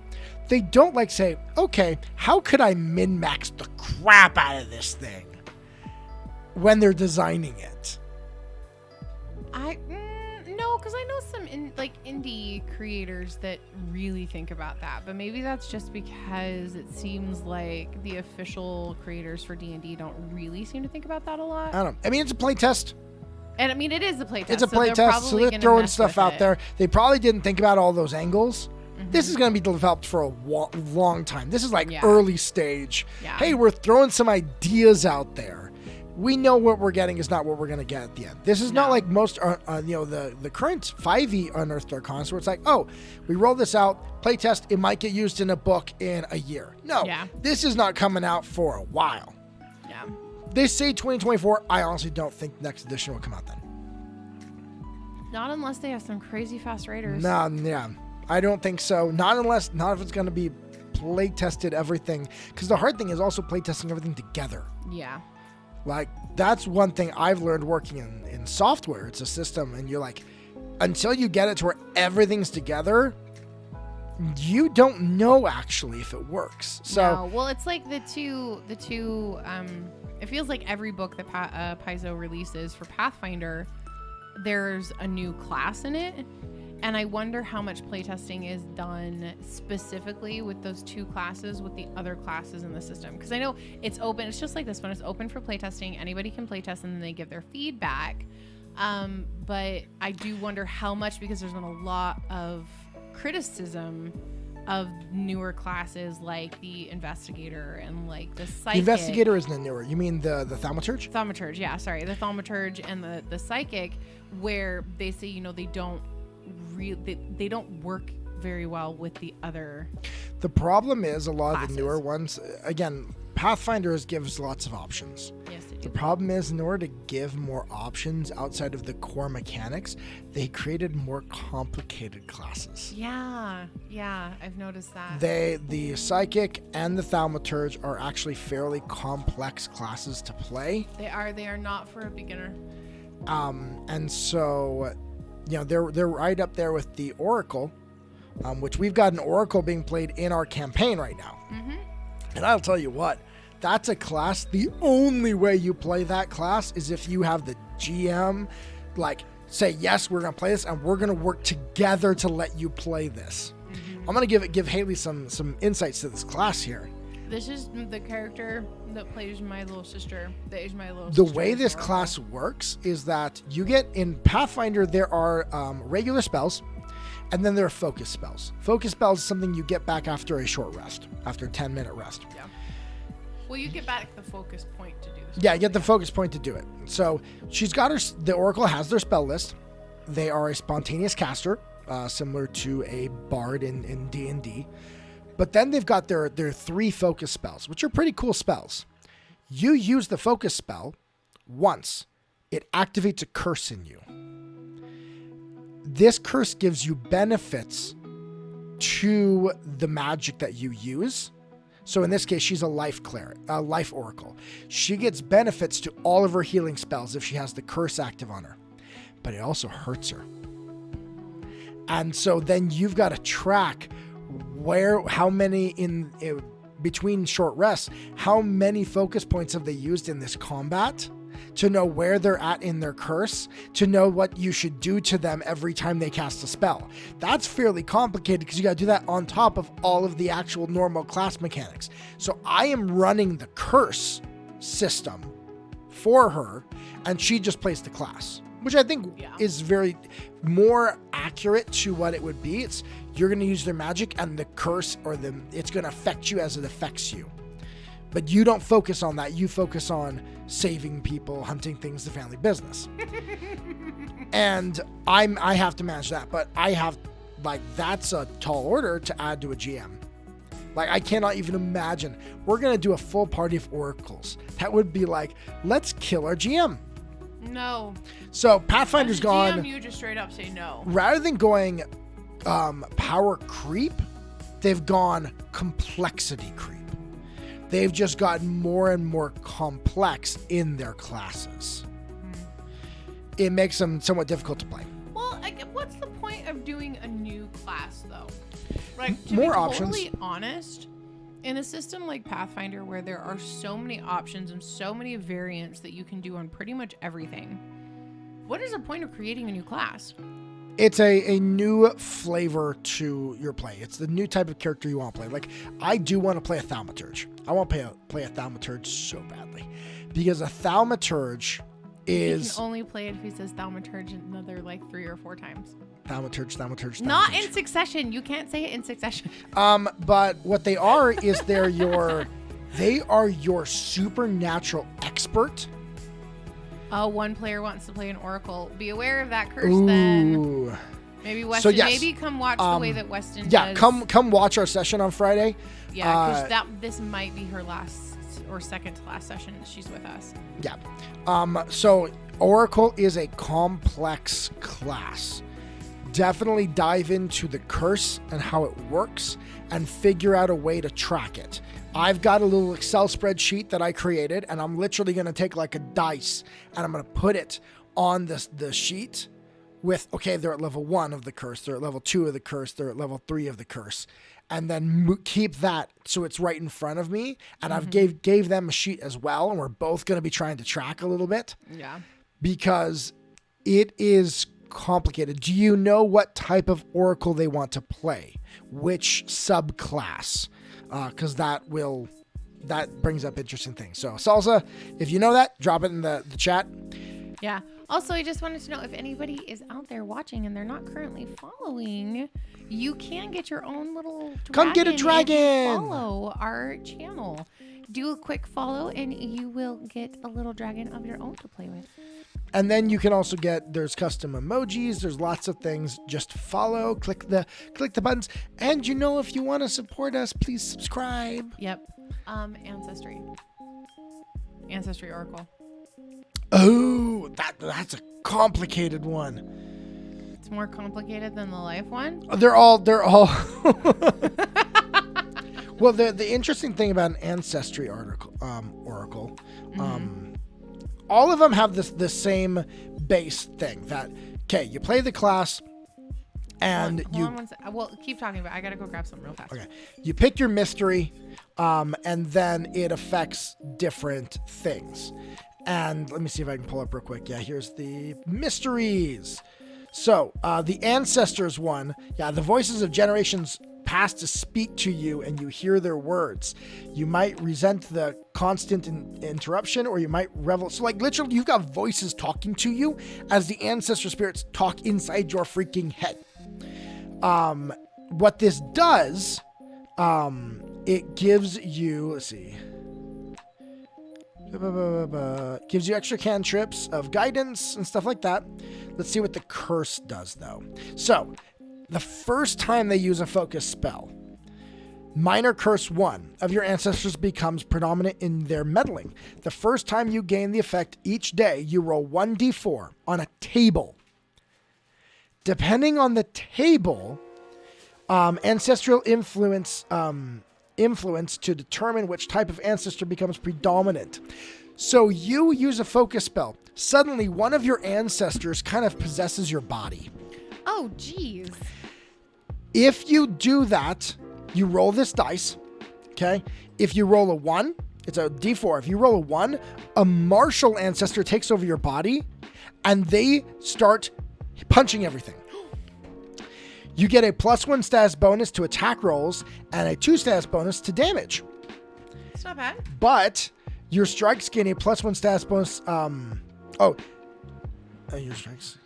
they don't like say, okay, how could I min-max the crap out of this thing when they're designing it? No, because I know some indie creators that really think about that, but maybe that's just because it seems like the official creators for D&D don't really seem to think about that a lot. I don't know. I mean, it's a playtest. And I mean, it is a playtest. It's a playtest, so they're throwing stuff out there. They probably didn't think about all those angles. Mm-hmm. This is going to be developed for a long time. This is like early stage. Yeah. Hey, we're throwing some ideas out there. We know what we're getting is not what we're going to get at the end. This is not like most, the current 5e Unearthed Arcana, where it's like, oh, we roll this out, playtest, it might get used in a book in a year. No, this is not coming out for a while. Yeah. They say 2024. I honestly don't think the next edition will come out then. Not unless they have some crazy fast raiders. I don't think so. Not if it's going to be play tested everything. Because the hard thing is also play testing everything together. Yeah. Like, that's one thing I've learned working in software. It's a system, and you're like, until you get it to where everything's together, you don't know actually if it works. So, no. Well, it's like the two. It feels like every book that Paizo releases for Pathfinder, there's a new class in it. And I wonder how much playtesting is done specifically with those two classes with the other classes in the system. Because I know it's open. It's just like this one. It's open for playtesting. Anybody can playtest and then they give their feedback. But I do wonder how much, because there's been a lot of criticism of newer classes like the Investigator and like the Psychic. The Investigator isn't a newer. You mean the Thaumaturge? Thaumaturge, yeah. Sorry. The Thaumaturge and the Psychic, where they say, they don't they don't work very well with the other. The problem is a lot classes. Of the newer ones, again, Pathfinder gives lots of options. Yes, they do. The problem is, in order to give more options outside of the core mechanics, they created more complicated classes. Yeah, I've noticed that. The Psychic and the Thaumaturge are actually fairly complex classes to play. They are not for a beginner. And so, they're right up there with the Oracle, which we've got an Oracle being played in our campaign right now. Mm-hmm. And I'll tell you what, that's a class. The only way you play that class is if you have the GM, say, yes, we're going to play this, and we're going to work together to let you play this. Mm-hmm. I'm going to give Hayley some insights to this class here. This is the character that plays my little sister. The way this class works is that you get in Pathfinder, there are regular spells, and then there are focus spells. Focus spells is something you get back after a short rest, after a 10-minute rest. Yeah. Well, you get back the focus point to do this. Yeah, you get the focus point to do it. So she's got the Oracle has their spell list. They are a spontaneous caster, similar to a bard in D&D. But then they've got their 3 focus spells, which are pretty cool spells. You use the focus spell once. It activates a curse in you. This curse gives you benefits to the magic that you use. So in this case, she's a life oracle. She gets benefits to all of her healing spells if she has the curse active on her. But it also hurts her. And so then you've got to track how many in between short rests, how many focus points have they used in this combat to know where they're at in their curse, to know what you should do to them every time they cast a spell. That's fairly complicated because you got to do that on top of all of the actual normal class mechanics. So I am running the curse system for her, and she just plays the class, which I think is very more accurate to what it would be. It's you're going to use their magic, and the curse it's going to affect you as it affects you. But you don't focus on that. You focus on saving people, hunting things, the family business. And I have to manage that. But that's a tall order to add to a GM. I cannot even imagine. We're going to do a full party of oracles. That would be let's kill our GM. No. So Pathfinder's gone. GM, you just straight up say no. Rather than going power creep, they've gone complexity creep. They've just gotten more and more complex in their classes. It makes them somewhat difficult to play. Well, what's the point of doing a new class, though? Like, to More be options. totally honest, in a system like Pathfinder where there are so many options and so many variants that you can do on pretty much everything, what is the point of creating a new class? It's a new flavor to your play. It's the new type of character you want to play. Like, I do want to play a thaumaturge. I want to play a thaumaturge so badly. Because a thaumaturge is... You can only play it if he says thaumaturge another, like, 3 or 4 times. Thaumaturge. Not in succession. You can't say it in succession. But what they are is they are your supernatural expert. One player wants to play an oracle. Be aware of that curse then. Maybe Weston. So, yes. Maybe come watch the way that Weston does. Yeah, come watch our session on Friday. Yeah, because this might be her last or second to last session she's with us. Yeah. So Oracle is a complex class. Definitely dive into the curse and how it works and figure out a way to track it. I've got a little Excel spreadsheet that I created, and I'm literally going to take like a dice and I'm going to put it on the sheet with, okay, they're at level 1 of the curse, they're at level 2 of the curse, they're at level 3 of the curse, and then keep that so it's right in front of me. And I've gave them a sheet as well, and we're both going to be trying to track a little bit. Yeah. Because it is complicated. Do you know what type of oracle they want to play? Which subclass? Because that brings up interesting things. So Salsa, if you know that, drop it in the chat. Yeah. Also, I just wanted to know if anybody is out there watching and they're not currently following, you can get your own little dragon. Come get a dragon. And follow our channel. Do a quick follow and you will get a little dragon of your own to play with. And then you can also there's custom emojis. There's lots of things. Just follow, click the buttons. And if you want to support us, please subscribe. Yep. Ancestry Oracle. Oh, that's a complicated one. It's more complicated than the life one? They're all Well, the interesting thing about an ancestry oracle, all of them have the same base thing that, okay, you play the class and well, keep talking about it. I gotta go grab something real fast. Okay. You pick your mystery, and then it affects different things. And let me see if I can pull up real quick. Yeah, here's the mysteries. So, the ancestors one, the voices of generations past to speak to you and you hear their words. You might resent the constant interruption, or you might revel. So, like, literally, you've got voices talking to you as the ancestor spirits talk inside your freaking head. What this does, it gives you, let's see. Gives you extra cantrips of guidance and stuff like that. Let's see what the curse does, though. So, the first time they use a focus spell, minor curse 1 of your ancestors becomes predominant in their meddling. The first time you gain the effect each day, you roll 1d4 on a table. Depending on the table, ancestral influence to determine which type of ancestor becomes predominant. So you use a focus spell. Suddenly, one of your ancestors kind of possesses your body. Oh, geez. If you do that, you roll this dice, okay? If you roll a 1, it's a d4. If you roll a 1, a martial ancestor takes over your body, and they start punching everything. You get a +1 status bonus to attack rolls and a 2 status bonus to damage. It's not bad. But your strikes gain a +1 status bonus. Your strikes.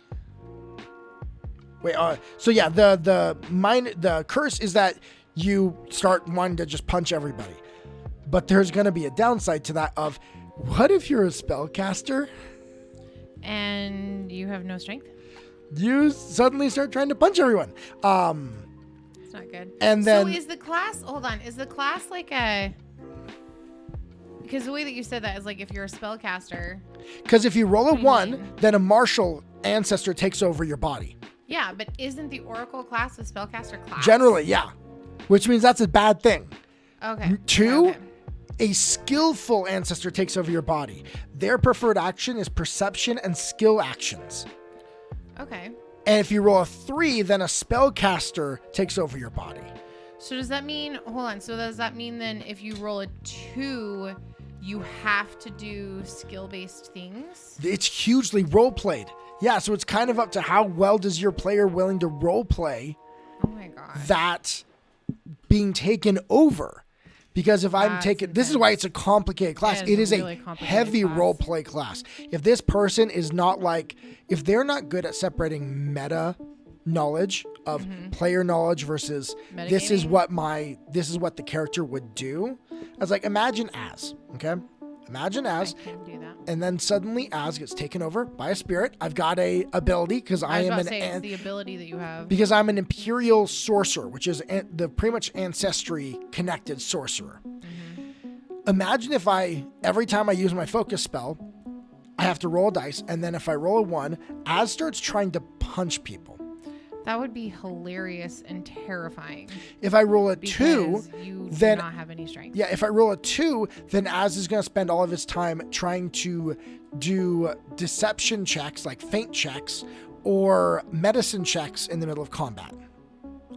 Wait. So yeah, the curse is that you start wanting to just punch everybody, but there's going to be a downside to that. Of what if you're a spellcaster and you have no strength? You suddenly start trying to punch everyone. It's not good. And then, so is the class like a... Because the way that you said that is like if you're a spellcaster. Because if you roll a 1, then a martial ancestor takes over your body. Yeah, but isn't the Oracle class a spellcaster class? Generally, yeah. which means that's a bad thing. Okay. 2, Okay. a skillful ancestor takes over your body. Their preferred action is perception and skill actions. Okay. And if you roll a 3, then a spellcaster takes over your body. So does that mean, hold on. So does that mean then if you roll a 2, you have to do skill-based things? It's hugely role-played. Yeah, so it's kind of up to how well does your player willing to role-play Oh my god. that being taken over. Because if I'm That's taking, this is why it's a complicated class. It It is is a really a complicated heavy class. role play class. If this person is not like, if they're not good at separating meta knowledge of player knowledge versus this is Metagaming? this is what the character would do. I was like, imagine as, okay? Imagine I as, can do that. and then suddenly as gets taken over by a spirit. I've got a ability because I I was am about an to say it's the ability that you have. because I'm an imperial sorcerer, which is the pretty much ancestry connected sorcerer. Imagine if every time I use my focus spell, I have to roll a dice, and then if I roll a 1, Az starts trying to punch people. That would be hilarious and terrifying. If I roll a Because 2, you then do not have any strength. yeah, if I roll a 2, then Az is going to spend all of his time trying to do deception checks, like feint checks, or medicine checks in the middle of combat.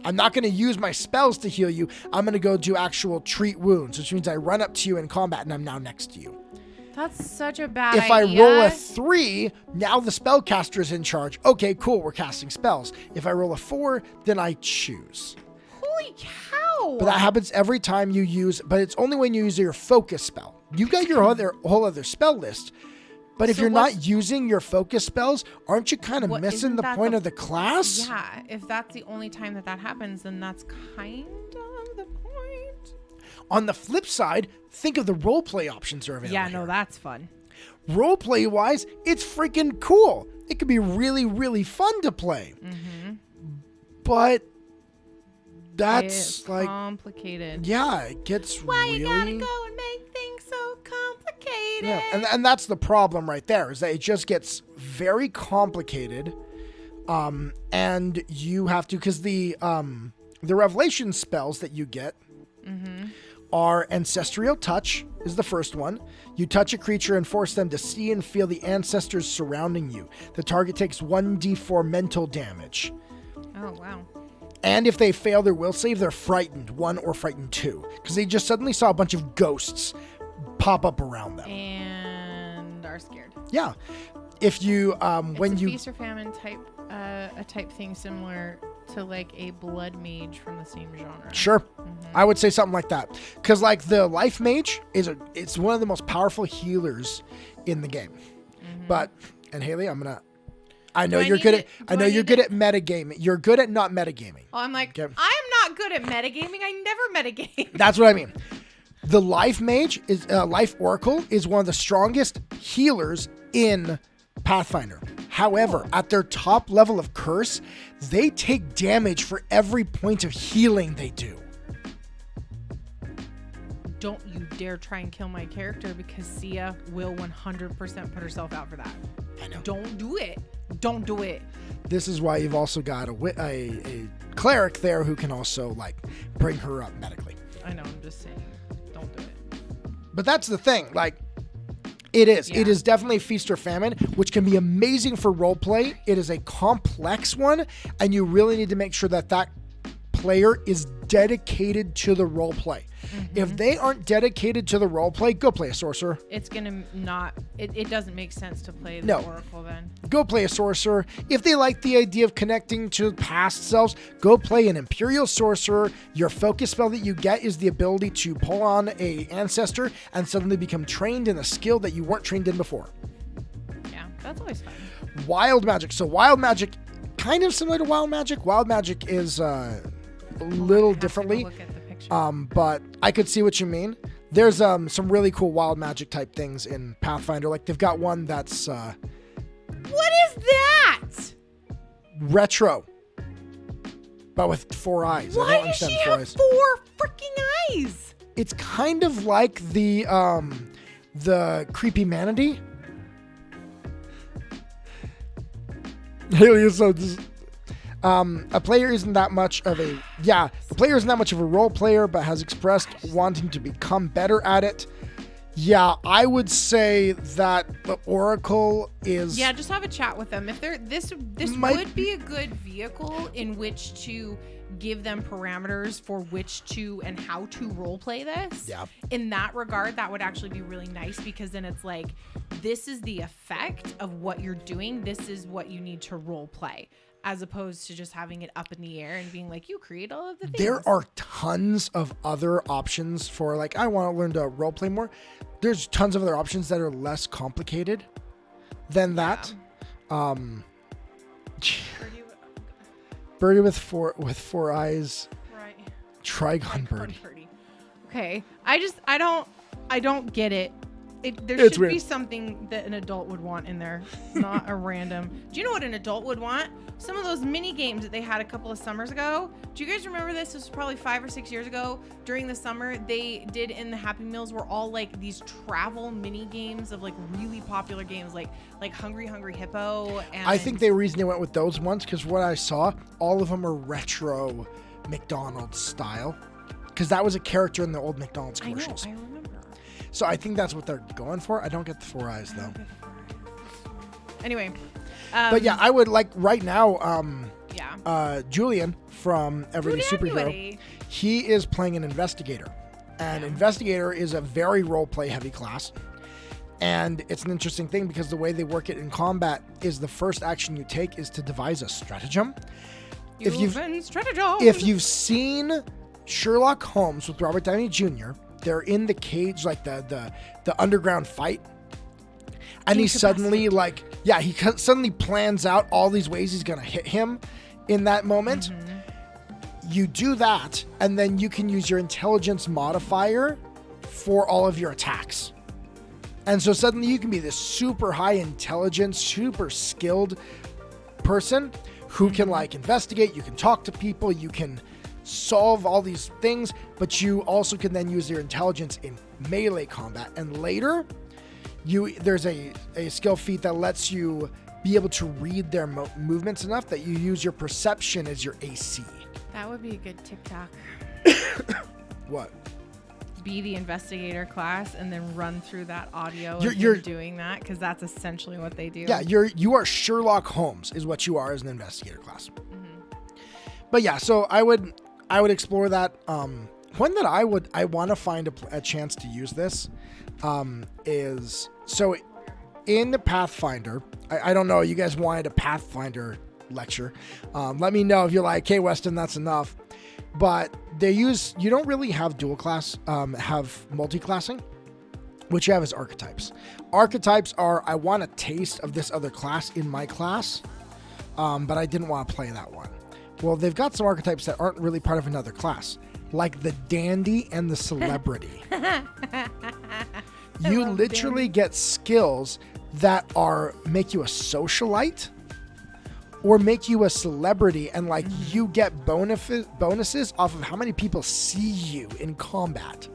I'm not going to use my spells to heal you. I'm going to go do actual treat wounds, which means I run up to you in combat and I'm now next to you. That's such a bad If idea. I roll a 3, now the spellcaster is in charge. Okay, cool, we're casting spells. If I roll a 4, then I choose. Holy cow! But that happens every time you use, but it's only when you use your focus spell. You've got your whole other spell list. But if So you're what's- not using your focus spells, aren't you kind of What, missing isn't the that point the- of the class? Yeah, if that's the only time that happens, then that's kind of the point. On the flip side, think of the roleplay options that are available. Yeah, no, here. that's fun. Roleplay wise, it's freaking cool. It could be really, really fun to play. But that's It's like, complicated. yeah, it gets Why really. you gotta go and make things so complicated? Yeah, and that's the problem right there, is that it just gets very complicated. And you have to, because the revelation spells that you get are Ancestral Touch is the first one. You touch a creature and force them to see and feel the ancestors surrounding you. The target takes 1d4 mental damage. Oh, wow. And if they fail their will save, they're frightened 1 or frightened 2, because they just suddenly saw a bunch of ghosts pop up around them. And are scared. Yeah. If you, when It's a you, feast or famine type, a type thing similar to like a blood mage from the same genre. sure, I would say something like that. Because like the life mage it's one of the most powerful healers in the game. But, and Hayley, I know you're good at metagaming. You're good at not metagaming. Oh, I'm like, Okay. I'm not good at metagaming. I never metagame. That's what I mean. The life mage is life oracle is one of the strongest healers in Pathfinder. However, at their top level of curse, they take damage for every point of healing they do. Don't you dare try and kill my character, because Sia will 100% put herself out for that. I know. Don't do it. Don't do it. This is why you've also got a cleric there who can also like bring her up medically. I know. I'm just saying. Don't do it. But that's the thing. Like, it is. Yeah. It is definitely feast or famine, which can be amazing for roleplay. It is a complex one, and you really need to make sure that that player is dedicated to the roleplay. If they aren't dedicated to the roleplay, go play a sorcerer. It's gonna not. It doesn't make sense to play the No. Oracle then. Go play a sorcerer. If they like the idea of connecting to past selves, go play an Imperial Sorcerer. Your focus spell that you get is the ability to pull on a ancestor and suddenly become trained in a skill that you weren't trained in before. Yeah, that's always fun. Wild magic. So wild magic, kind of similar to wild magic. Wild magic is a little Have to go differently. look at the picture. But I could see what you mean. There's some really cool wild magic type things in Pathfinder. Like they've got one that's What is that? retro, but with 4 eyes. I Why don't does she understand 4 have eyes. 4 freaking eyes? It's kind of like the creepy manatee. Haley is so. A player isn't that much of a player isn't that much of a role player, but has expressed wanting to become better at it. Yeah, I would say that the Oracle is... Yeah, just have a chat with them. If they're this would be a good vehicle in which to give them parameters for which to and how to role play this. Yeah. In that regard, that would actually be really nice, because then it's like, this is the effect of what you're doing. This is what you need to role play, as opposed to just having it up in the air and being like, you create all of the things. There are tons of other options for, like, I want to learn to role play more. There's tons of other options that are less complicated than that. Birdie with four eyes. Right. Trigon birdie. Okay. I don't get it. There It's should weird. be something that an adult would want in there, not a random. Do you know what an adult would want? Some of those mini games that they had a couple of summers ago. Do you guys remember this? This was probably 5 or 6 years ago. During the summer, they did in the Happy Meals were all like these travel mini games of like really popular games, like Hungry Hungry Hippo. And I think the reason they went with those ones, because what I saw, all of them are retro McDonald's style, because that was a character in the old McDonald's commercials. I remember. So I think that's what they're going for. I don't get the four eyes though. Anyway. But yeah, I would like right now. Yeah. Julian from Everyday Superhero. He is playing an investigator, and investigator is a very role play heavy class. And it's an interesting thing because the way they work it in combat is the first action you take is to devise a stratagem. If you've seen Sherlock Holmes with Robert Downey Jr., they're in the cage, like the underground fight, and he suddenly he suddenly plans out all these ways he's gonna hit him in that moment. You do that, and then you can use your intelligence modifier for all of your attacks. And so suddenly you can be this super high intelligence, super skilled person who can like investigate, you can talk to people, you can solve all these things, but you also can then use your intelligence in melee combat. And later, there's a skill feat that lets you be able to read their movements enough that you use your perception as your AC. That would be a good TikTok. What? Be the investigator class and then run through that audio you're doing that, because that's essentially what they do. Yeah, you are Sherlock Holmes is what you are as an investigator class. But yeah, so I would explore that. One that I want to find a chance to use this is, so in the Pathfinder, I don't know, you guys wanted a Pathfinder lecture. Let me know if you're like, hey Weston, that's enough. But you don't really have dual class, have multi-classing. What you have is archetypes. Archetypes are, I want a taste of this other class in my class, but I didn't want to play that one. Well, they've got some archetypes that aren't really part of another class, like the dandy and the celebrity. You literally get skills that make you a socialite or make you a celebrity, and like you get bonuses off of how many people see you in combat.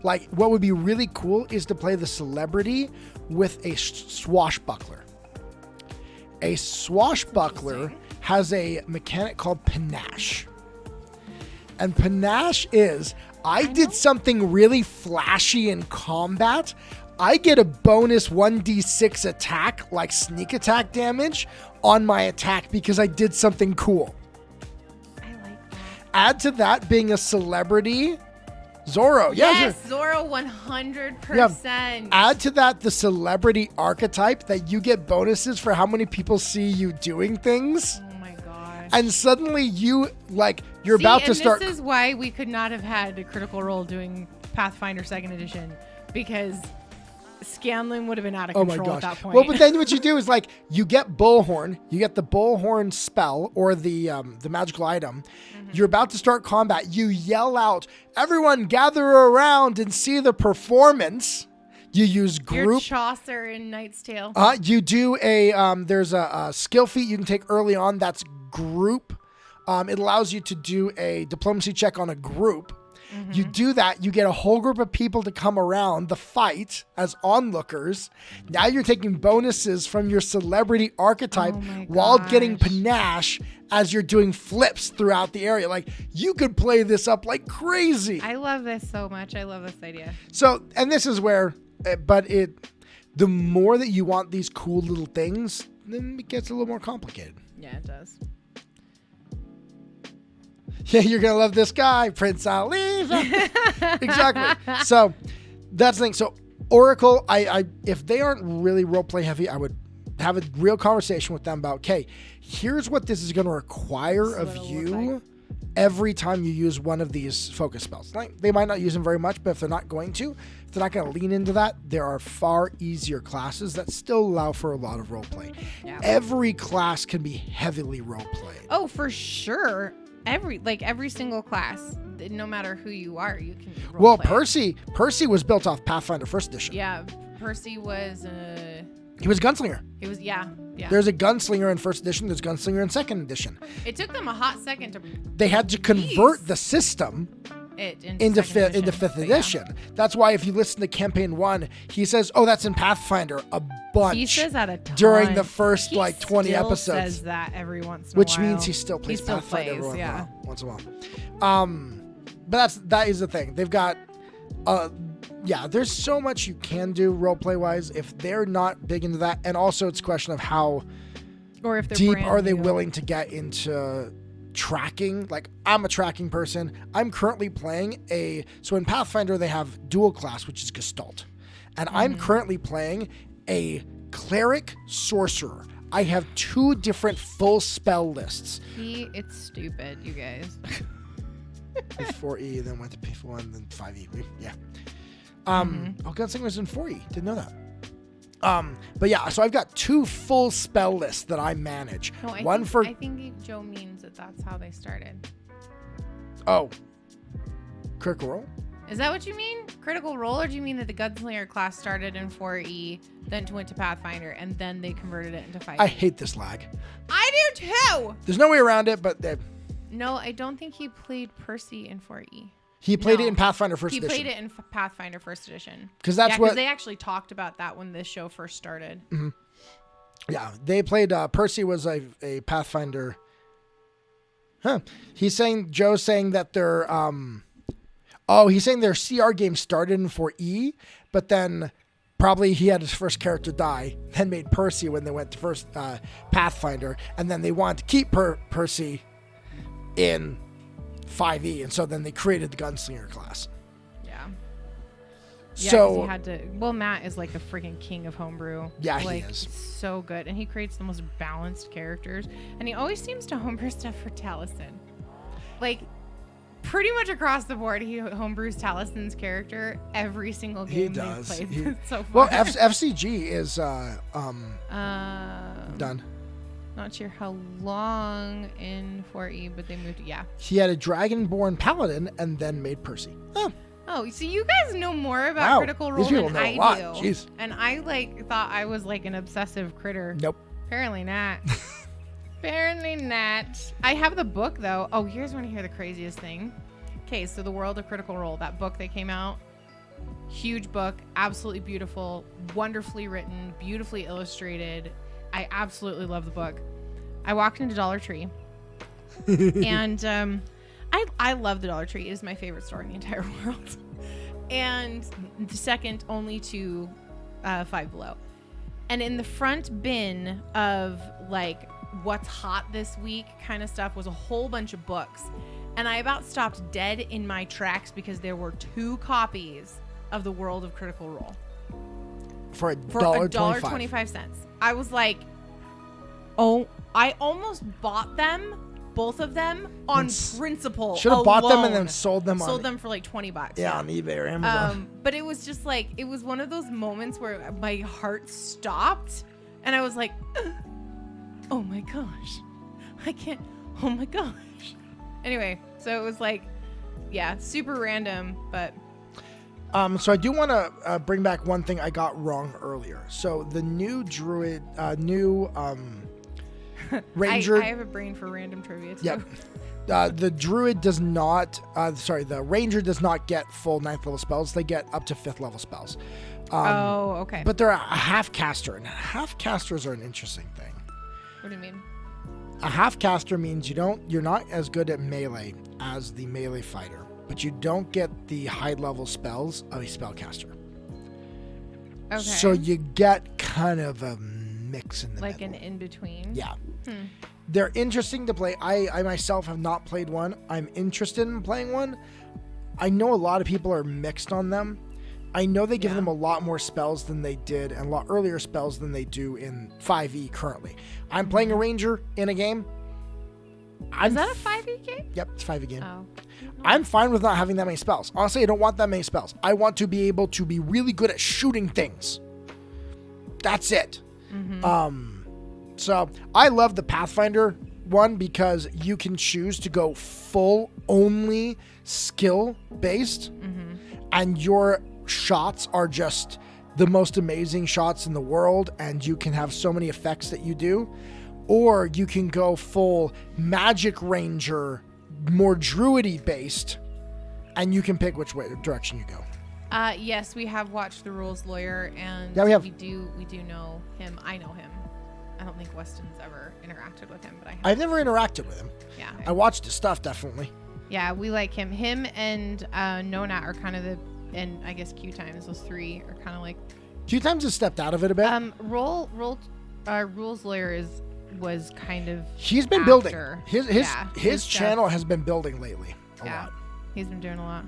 Like what would be really cool is to play the celebrity with a swashbuckler. A swashbuckler has a mechanic called panache. And panache is, I did something really flashy in combat. I get a bonus 1d6 attack, like sneak attack damage, on my attack because I did something cool. I like that. Add to that being a celebrity, Zorro. Yes, Zorro 100%. Yeah. Add to that the celebrity archetype that you get bonuses for how many people see you doing things. Oh my gosh. And suddenly you're about to start. This is why we could not have had a Critical Role doing Pathfinder 2nd Edition, because Scanlan would have been out of control at that point. Well, but then what you do is like you get Bullhorn, you get the Bullhorn spell or the magical item. You're about to start combat. You yell out, "Everyone gather around and see the performance." You use group. You're Chaucer in Knight's Tale. You do there's a skill feat you can take early on that's group. It allows you to do a diplomacy check on a group. You do that, you get a whole group of people to come around the fight as onlookers. Now you're taking bonuses from your celebrity archetype while getting panache as you're doing flips throughout the area. Like, you could play this up like crazy. I love this so much. I love this idea. So, and this is where, the more that you want these cool little things, then it gets a little more complicated. Yeah, it does. Yeah, you're going to love this guy, Prince Ali. Exactly. So that's the thing. So Oracle, I if they aren't really roleplay heavy, I would have a real conversation with them about, okay, here's what this is going to require of you every time you use one of these focus spells. Like, they might not use them very much, but if they're not going to lean into that, there are far easier classes that still allow for a lot of roleplay. Yeah. Every class can be heavily roleplayed. Oh, for sure. Every single class, no matter who you are, you can roleplay. Well, Percy was built off Pathfinder First Edition. Yeah, Percy was he was a gunslinger. He was, yeah. There's a gunslinger in First Edition. There's gunslinger in Second Edition. It took them a hot second to. They had to convert the system into fifth edition. Yeah. That's why if you listen to campaign 1, he says, "Oh, that's in Pathfinder a bunch." He says that a ton during the first 20 episodes. Says that every once in a while. Which means he still plays Pathfinder once in a while. But that is the thing. They've got there's so much you can do roleplay wise if they're not big into that, and also it's a question of how or if deep are they willing to get into tracking. Like, I'm a tracking person. I'm currently playing so in Pathfinder they have dual class, which is Gestalt, and I'm currently playing a cleric sorcerer. I have 2 different full spell lists. It's stupid, you guys. 4E, then went to P1, then 5E. Yeah. Gunslinger was in 4E. Didn't know that. But yeah, so I've got 2 full spell lists that I manage. No, I think Joe means that's how they started. Oh. Critical Role? Is that what you mean? Critical Role, or do you mean that the Gunslinger class started in 4E, then went to Pathfinder, and then they converted it into 5E? I hate this lag. I do too! There's no way around it, but... No, I don't think he played Percy in 4E. He played it in Pathfinder First Edition. He played it in Pathfinder First Edition. Because because they actually talked about that when this show first started. Mm-hmm. Yeah, they played... Percy was a Pathfinder... Huh. Joe's saying that they're... he's saying their CR game started in 4E, but then probably he had his first character die, then made Percy when they went to first Pathfinder, and then they wanted to keep Percy in 5E, and so then they created the Gunslinger class. Yeah. So he had to. Well, Matt is like the freaking king of homebrew. Yeah, he is so good, and he creates the most balanced characters, and he always seems to homebrew stuff for Taliesin. Like, pretty much across the board, he homebrews Talison's character every single game they've played so far. Well, FCG is done. Not sure how long in 4E, but they moved. Yeah. He had a Dragonborn Paladin and then made Percy. Oh, so you guys know more about Critical Role than I do. Jeez. And I thought I was like an obsessive critter. Nope. Apparently not. Apparently not. I have the book though. Oh, here's when you hear the craziest thing. Okay, so The World of Critical Role, that book that came out, huge book, absolutely beautiful, wonderfully written, beautifully illustrated. I absolutely love the book. I walked into Dollar Tree, and I love the Dollar Tree. It is my favorite store in the entire world, and the second only to Five Below. And in the front bin of like what's hot this week kind of stuff was a whole bunch of books, and I about stopped dead in my tracks because there were 2 copies of The World of Critical Role for $1.25. I was like, oh, I almost bought them, both of them, on principle. Should have bought them and then sold them for like $20. Yeah, on eBay or Amazon. But it was just like, it was one of those moments where my heart stopped and I was like, oh my gosh, I can't, oh my gosh. Anyway, so it was like, yeah, super random, but... So I do want to bring back one thing I got wrong earlier. So the new druid, Ranger. I have a brain for random trivia too. Yep. The druid does not. The ranger does not get full 9th level spells. They get up to 5th level spells. Okay. But they're a half caster, and half casters are an interesting thing. What do you mean? A half caster means you're not as good at melee as the melee fighter, but you don't get the high level spells of a spellcaster. Okay. So you get kind of a mix in the like middle. an in between. Yeah. They're interesting to play. I myself have not played one. I'm interested in playing one. I know a lot of people are mixed on them. I know they give them a lot more spells than they did, and a lot earlier spells than they do in 5e currently. I'm playing a ranger in a game. Is that a 5e game? Yep, it's 5e game. Oh. I'm fine with not having that many spells. Honestly, I don't want that many spells. I want to be able to be really good at shooting things. That's it. So I love the Pathfinder one because you can choose to go full only skill based, and your shots are just the most amazing shots in the world, and you can have so many effects that you do. Or you can go full magic ranger, more druidy based, and you can pick which direction you go. Yes, we have watched The Rules Lawyer, and Yeah, we have. we do know him. I know him. I don't think Weston's ever interacted with him, but I have. I've never interacted with him. Yeah. I watched his stuff, definitely. Yeah, we like him. Him and Nona are kind of and I guess Q Times, those three are kind of like. Q Times has stepped out of it a bit. Rules Lawyer was kind of. He's been building. His channel has been building lately a lot. He's been doing a lot.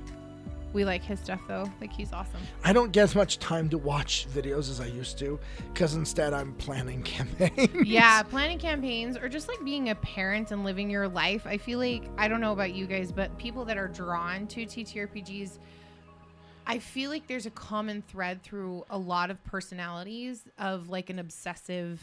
We like his stuff though. Like, he's awesome. I don't get as much time to watch videos as I used to because instead I'm planning campaigns. Yeah, planning campaigns or just like being a parent and living your life. I feel like, I don't know about you guys, but people that are drawn to TTRPGs, I feel like there's a common thread through a lot of personalities of like an obsessive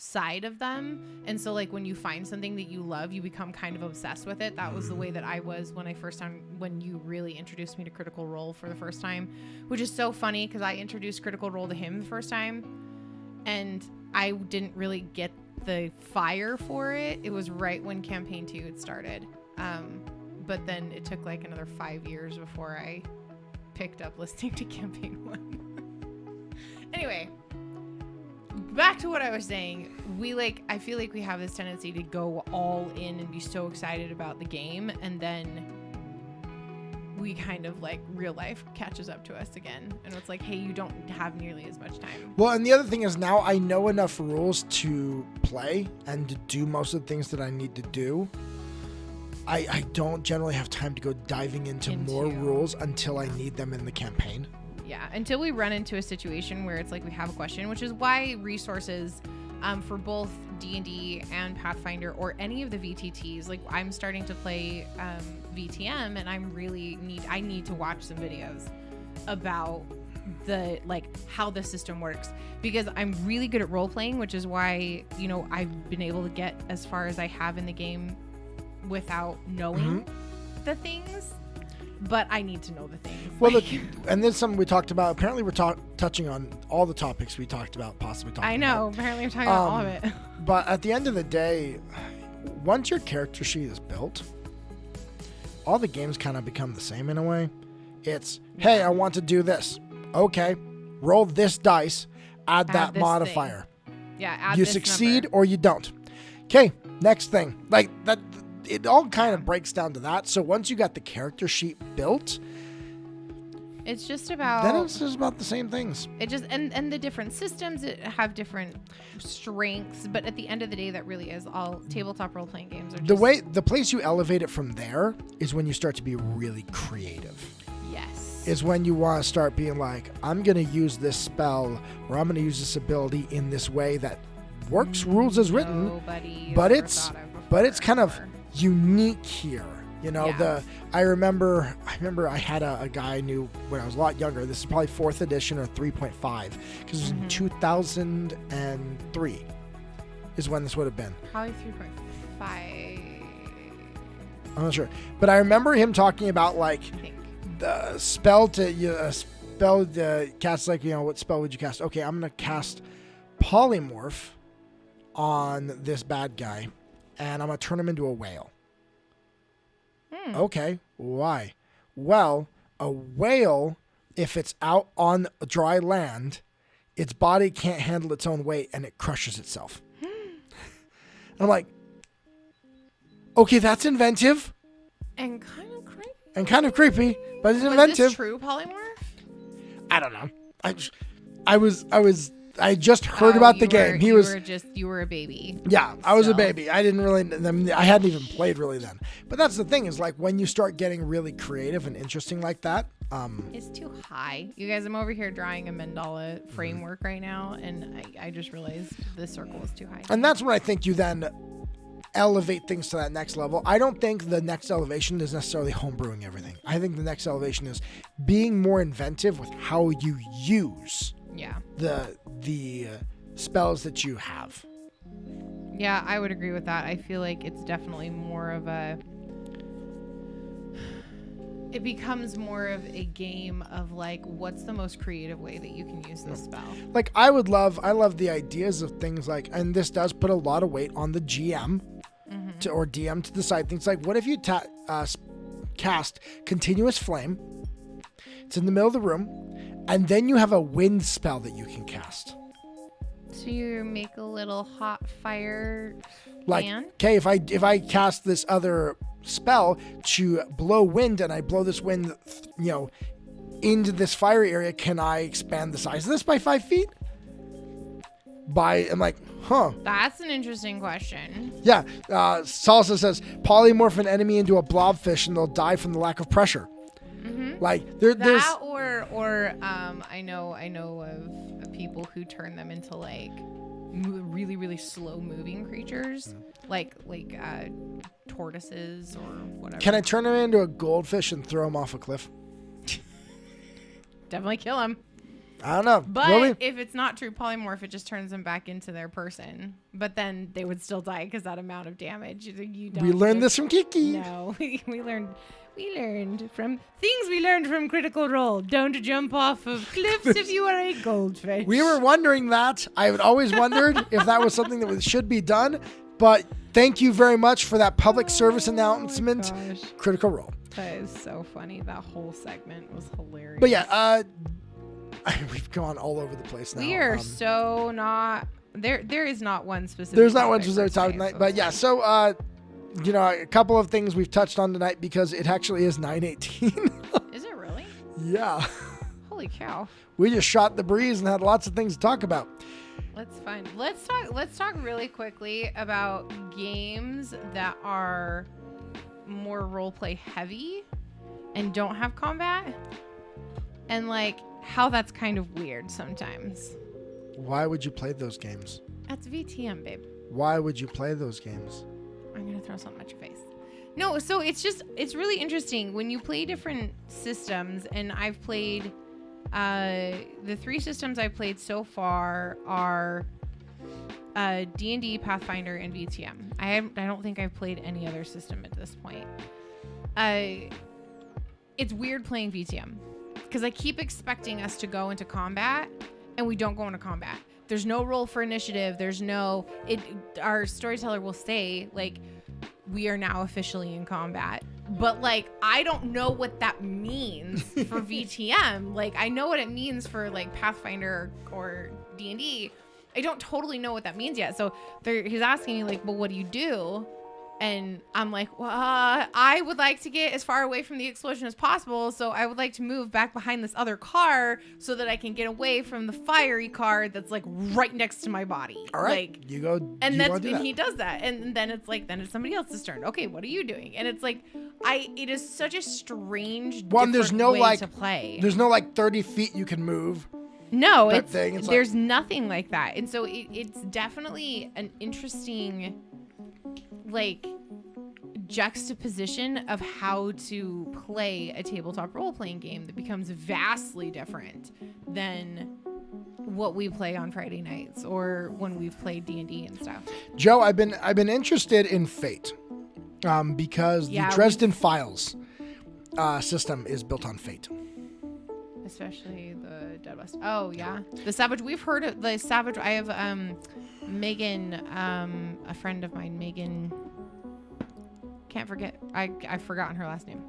side of them. And so like when you find something that you love, you become kind of obsessed with it. That was the way that I was when you really introduced me to Critical Role for the first time, which is so funny because I introduced Critical Role to him the first time and I didn't really get the fire for it. It was right when campaign 2 had started. But then it took like another 5 years before I picked up listening to campaign 1. Anyway, back to what I was saying. I feel like we have this tendency to go all in and be so excited about the game, and then we kind of like real life catches up to us again, and it's like, hey, you don't have nearly as much time. Well, and the other thing is now I know enough rules to play and to do most of the things that I need to do. I don't generally have time to go diving into more rules until I need them in the campaign. Yeah, until we run into a situation where it's like we have a question, which is why resources for both D&D and Pathfinder or any of the VTTs, like I'm starting to play VTM, and I need to watch some videos about how the system works, because I'm really good at role playing, which is why I've been able to get as far as I have in the game without knowing the things. But I need to know the things. Well, and there's something we talked about. Apparently, we're touching on all the topics we talked about, possibly talking about. I know. Apparently, we're talking about all of it. But at the end of the day, once your character sheet is built, all the games kind of become the same in a way. It's, hey, I want to do this. Okay, roll this dice, add that modifier. Thing. Yeah, add you this succeed number. or you don't. Okay, next thing. Like that. It all kind of breaks down to that. So once you got the character sheet built, it's just about. Then it's just about the same things. It just and the different systems have different strengths, but at the end of the day, that really is all tabletop role playing games are. Just, the place you elevate it from there is when you start to be really creative. Yes. Is when you want to start being like, I'm going to use this spell or I'm going to use this ability in this way that works, rules as written, but it's kind of unique here. I remember I had a guy I knew when I was a lot younger. This is probably 4th edition or 3.5 because it was in 2003 is when this would have been. Probably 3.5. I'm not sure, but I remember him talking about like the spell to cast, like, what spell would you cast? Okay, I'm gonna cast polymorph on this bad guy, and I'm gonna turn him into a whale. Okay, why? Well, a whale, if it's out on dry land, its body can't handle its own weight and it crushes itself. I'm like, okay, that's inventive And kind of creepy. but it's Was inventive. this true polymorph? I don't know. I just heard about the game. You were a baby. Yeah, I was a Still. baby. I didn't really, I hadn't even played really then. But that's the thing is like when you start getting really creative and interesting like that. It's too high. You guys, I'm over here drawing a mandala framework right now, and I just realized this circle is too high. And that's when I think you then elevate things to that next level. I don't think the next elevation is necessarily homebrewing everything. I think the next elevation is being more inventive with how you use the spells that you have. Yeah, I would agree with that. I feel like it's definitely more of it becomes more of a game of like, what's the most creative way that you can use this spell? Like I love the ideas of things like, and this does put a lot of weight on the GM or DM to decide things like, what if you cast Continuous Flame? It's in the middle of the room, and then you have a wind spell that you can cast. So you make a little hot fire Like, fan? okay, if I cast this other spell to blow wind and I blow this wind, into this fiery area, can I expand the size of this by 5 feet? I'm like, huh. That's an interesting question. Yeah. Salsa says, polymorph an enemy into a blobfish and they'll die from the lack of pressure. Like there's that or I know of people who turn them into like really really slow moving creatures, like tortoises or whatever. Can I turn them into a goldfish and throw them off a cliff? Definitely kill them. I don't know. But if it's not true polymorph, it just turns them back into their person. But then they would still die because that amount of damage. You don't. We learned this from Kiki. No, we learned from things we learned from Critical Role. Don't jump off of cliffs if you are a goldfish. We were wondering that. I had always wondered if that was something that should be done. But thank you very much for that public service announcement. Critical Role. That is so funny. That whole segment was hilarious. But yeah, we've gone all over the place now. We are so not there. There is not one specific. There's not one specific topic tonight. But yeah, so a couple of things we've touched on tonight because it actually is 9:18. Is it really? Yeah. Holy cow. We just shot the breeze and had lots of things to talk about. Let's talk really quickly about games that are more roleplay heavy and don't have combat, and like how that's kind of weird sometimes. Why would you play those games? That's VTM, babe. Why would you play those games? I'm gonna throw something at your face. No, so it's really interesting when you play different systems, and I've played the 3 systems I've played so far are D&D, Pathfinder, and VTM. I don't think I've played any other system at this point. It's weird playing VTM because I keep expecting us to go into combat, and we don't go into combat. There's no roll for initiative. Our storyteller will say like, we are now officially in combat. But like, I don't know what that means for VTM. Like, I know what it means for like Pathfinder or D&D. I don't totally know what that means yet. So he's asking me like, well, what do you do? And I'm like, well, I would like to get as far away from the explosion as possible. So I would like to move back behind this other car so that I can get away from the fiery car that's like right next to my body. All right, like, you go. And he does that, and then it's like, then it's somebody else's turn. Okay, what are you doing? And it's like, it is such a strange. There's no way to play. There's no like 30 feet you can move. No, there's nothing like that, and so it's definitely an interesting like juxtaposition of how to play a tabletop role-playing game that becomes vastly different than what we play on Friday nights or when we've played D&D and stuff. Joe, I've been interested in Fate because the Dresden Files system is built on Fate. Especially the Dead West. Oh yeah, the Savage. We've heard of the Savage. I have Megan, a friend of mine, Megan. Can't forget. I've forgotten her last name.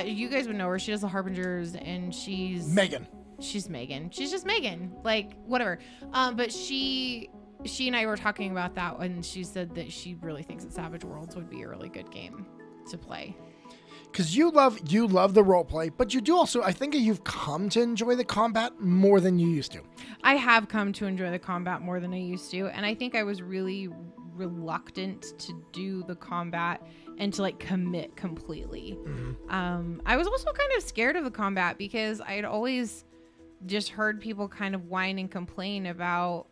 You guys would know her. She does the Harbingers, and she's Megan. She's Megan. She's just Megan. Like, whatever. But she and I were talking about that, and she said that she really thinks that Savage Worlds would be a really good game to play. Because you love the role play, but you do also, I think you've come to enjoy the combat more than you used to. I have come to enjoy the combat more than I used to, and I think I was really reluctant to do the combat and to like commit completely. Mm-hmm. I was also kind of scared of the combat because I had always just heard people kind of whine and complain about,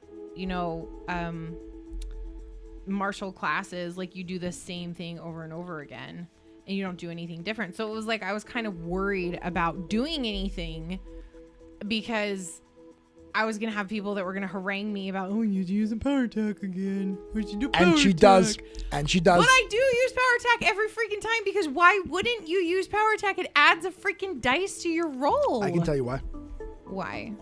martial classes, like you do the same thing over and over again and you don't do anything different. So it was like I was kind of worried about doing anything because I was gonna have people that were gonna harangue me about, you're using power attack again. What'd you do? And she does. And she does. But I do use power attack every freaking time because why wouldn't you use power attack? It adds a freaking dice to your roll. I can tell you why. Why?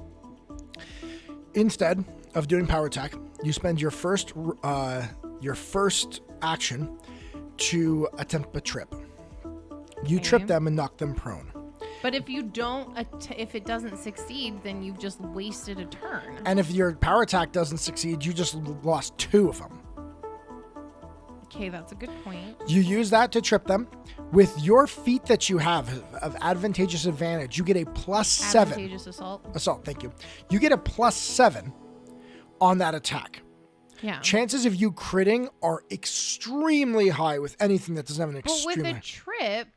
Instead of doing power attack, you spend your first action to attempt a trip. You trip them and knock them prone. But if you don't, if it doesn't succeed, then you've just wasted a turn. And if your power attack doesn't succeed, you just lost 2 of them. Okay, that's a good point. You use that to trip them. With your feat that you have of advantageous advantage, you get a +7. Advantageous assault. Assault, thank you. You get a +7 on that attack. Yeah. Chances of you critting are extremely high with anything that doesn't have an extreme. But with a trip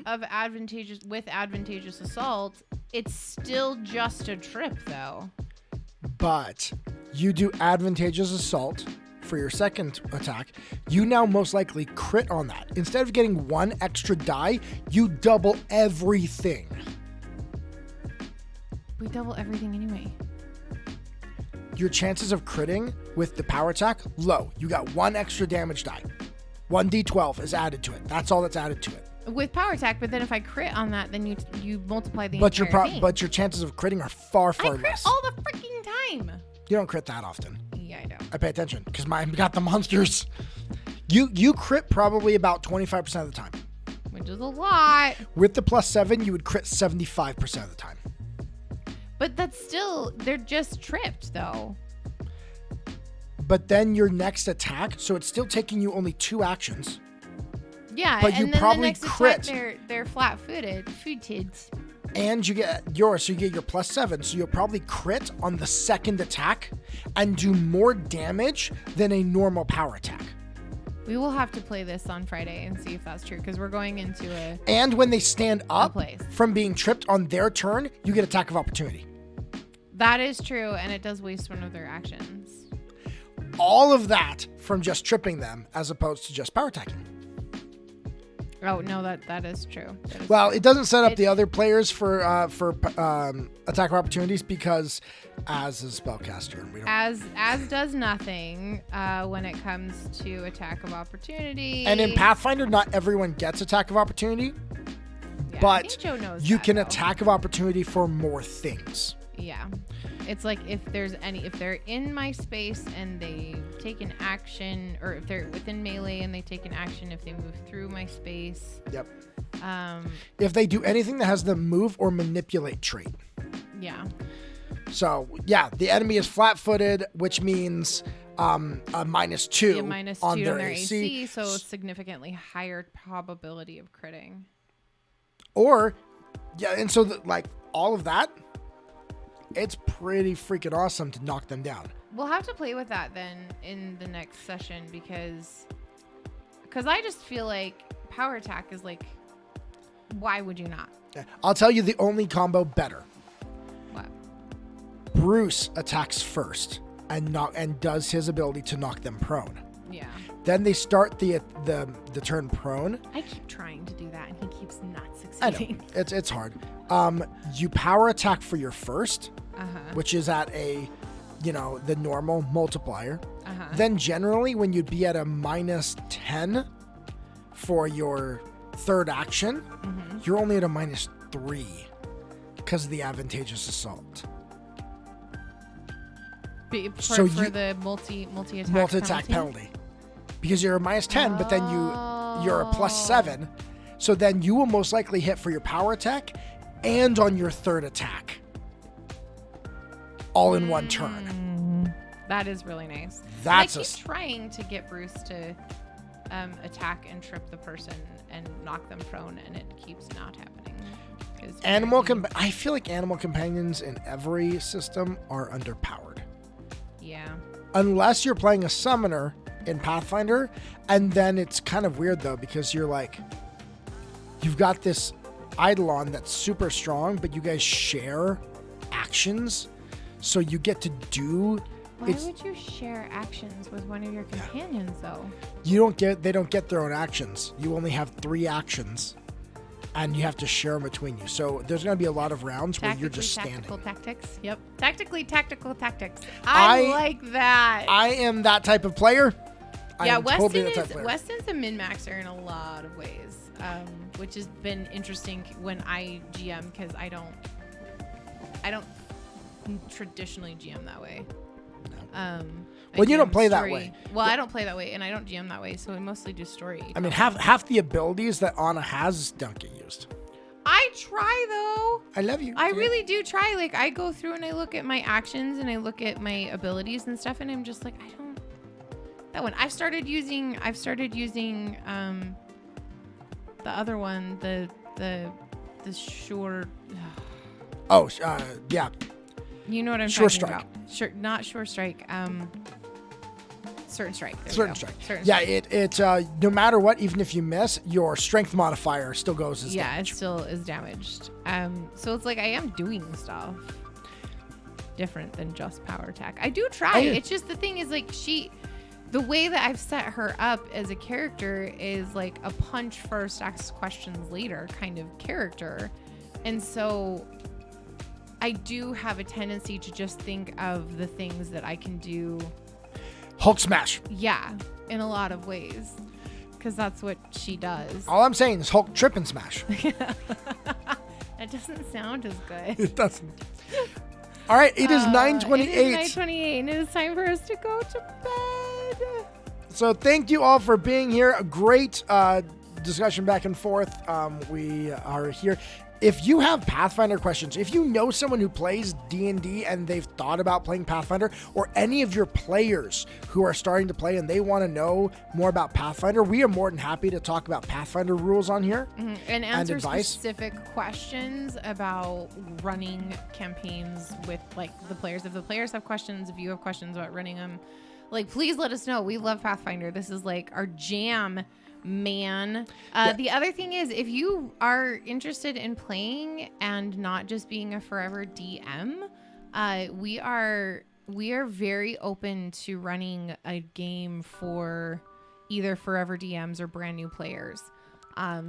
of advantageous assault, it's still just a trip though. But you do advantageous assault for your second attack, you now most likely crit on that. Instead of getting 1 extra die, you double everything. We double everything anyway. Your chances of critting with the power attack, low. You got 1 extra damage die. 1d12 is added to it. That's all that's added to it. With power attack, but then if I crit on that, then you multiply the entire thing. But your chances of critting are far I crit less. all the freaking time. You don't crit that often. Yeah, I don't. I pay attention because mine got the monsters. You crit probably about 25% of the time. Which is a lot. With the +7, you would crit 75% of the time. But that's still, they're just tripped though. But then your next attack, so it's still taking you only 2 actions. Yeah, but you and then probably the next crit. attack, they're flat-footed. And you get your +7, so you'll probably crit on the second attack and do more damage than a normal power attack. We will have to play this on Friday and see if that's true, because we're going into a... And when they stand up from being tripped on their turn, you get attack of opportunity. That is true, and it does waste one of their actions. All of that from just tripping them as opposed to just power attacking. Oh, no, that is true. Well, it doesn't set up the other players for attack of opportunities because as a spellcaster, we don't... As does nothing when it comes to attack of opportunity. And in Pathfinder, not everyone gets attack of opportunity, yeah, but I think Joe knows you that, can though. attack of opportunity for more things. Yeah. It's like if they're in my space and they take an action, or if they're within melee and they take an action if they move through my space. Yep. If they do anything that has the move or manipulate trait. Yeah. So, yeah, the enemy is flat-footed, which means a -2 on their their AC. So a significantly higher probability of critting. Or, yeah, and so all of that, it's pretty freaking awesome to knock them down. We'll have to play with that then in the next session because I just feel like power attack is like, why would you not? I'll tell you the only combo better. What? Bruce attacks first and does his ability to knock them prone. Yeah. Then they start the turn prone. I keep trying to do that and he keeps not succeeding. I know. It's hard. You power attack for your first, which is at the normal multiplier. Then generally when you'd be at a -10 for your third action, you're only at a -3 because of the advantageous assault. For the multi-attack penalty. Because you're a -10, but then you you're a +7. So then you will most likely hit for your power attack and on your third attack. All in one turn. That is really nice. That's I keep trying to get Bruce to attack and trip the person and knock them prone, and it keeps not happening. I feel like animal companions in every system are underpowered. Yeah. Unless you're playing a summoner in Pathfinder, and then it's kind of weird though, because you've got this Eidolon that's super strong, but you guys share actions, so you get to do. Why would you share actions with one of your companions though? They don't get their own actions. You only have 3 actions, and you have to share them between you. So there's going to be a lot of rounds where you're just standing. Tactical tactics. Yep. Tactical tactics. I like that. I am that type of player. Yeah, Weston's a min-maxer in a lot of ways, which has been interesting when I GM, because I don't traditionally GM that way. Well, you don't play that way. Well, I don't play that way, and I don't GM that way, so I mostly do story. I mean, half the abilities that Anna has don't get used. I try, though. I love you. I really do try. Like, I go through and I look at my actions and I look at my abilities and stuff, and I'm just like, I don't. That one. I've started using the other one, the sure. Yeah. You know what I'm Sure talking strike. about. Not sure strike. Certain strike. Certain strike. It no matter what, even if you miss, your strength modifier still goes as damage. It still is damaged. So it's like I am doing stuff different than just power attack. I do try. It's just the thing is like the way that I've set her up as a character is like a punch first, ask questions later kind of character. And so I do have a tendency to just think of the things that I can do. Hulk smash. Yeah, in a lot of ways. Because that's what she does. All I'm saying is Hulk trip and smash. That doesn't sound as good. It doesn't. All right, it is 9:28. It is 9:28, and it is time for us to go to bed. So thank you all for being here. A great discussion back and forth. We are here. If you have Pathfinder questions, if you know someone who plays D&D and they've thought about playing Pathfinder, or any of your players who are starting to play and they want to know more about Pathfinder, we are more than happy to talk about Pathfinder rules on here and answer specific questions about running campaigns with like the players. If the players have questions, if you have questions about running them, like please let us know. We love Pathfinder. This is like our jam. Man. The other thing is, if you are interested in playing and not just being a forever DM, we are very open to running a game for either forever DMs or brand new players.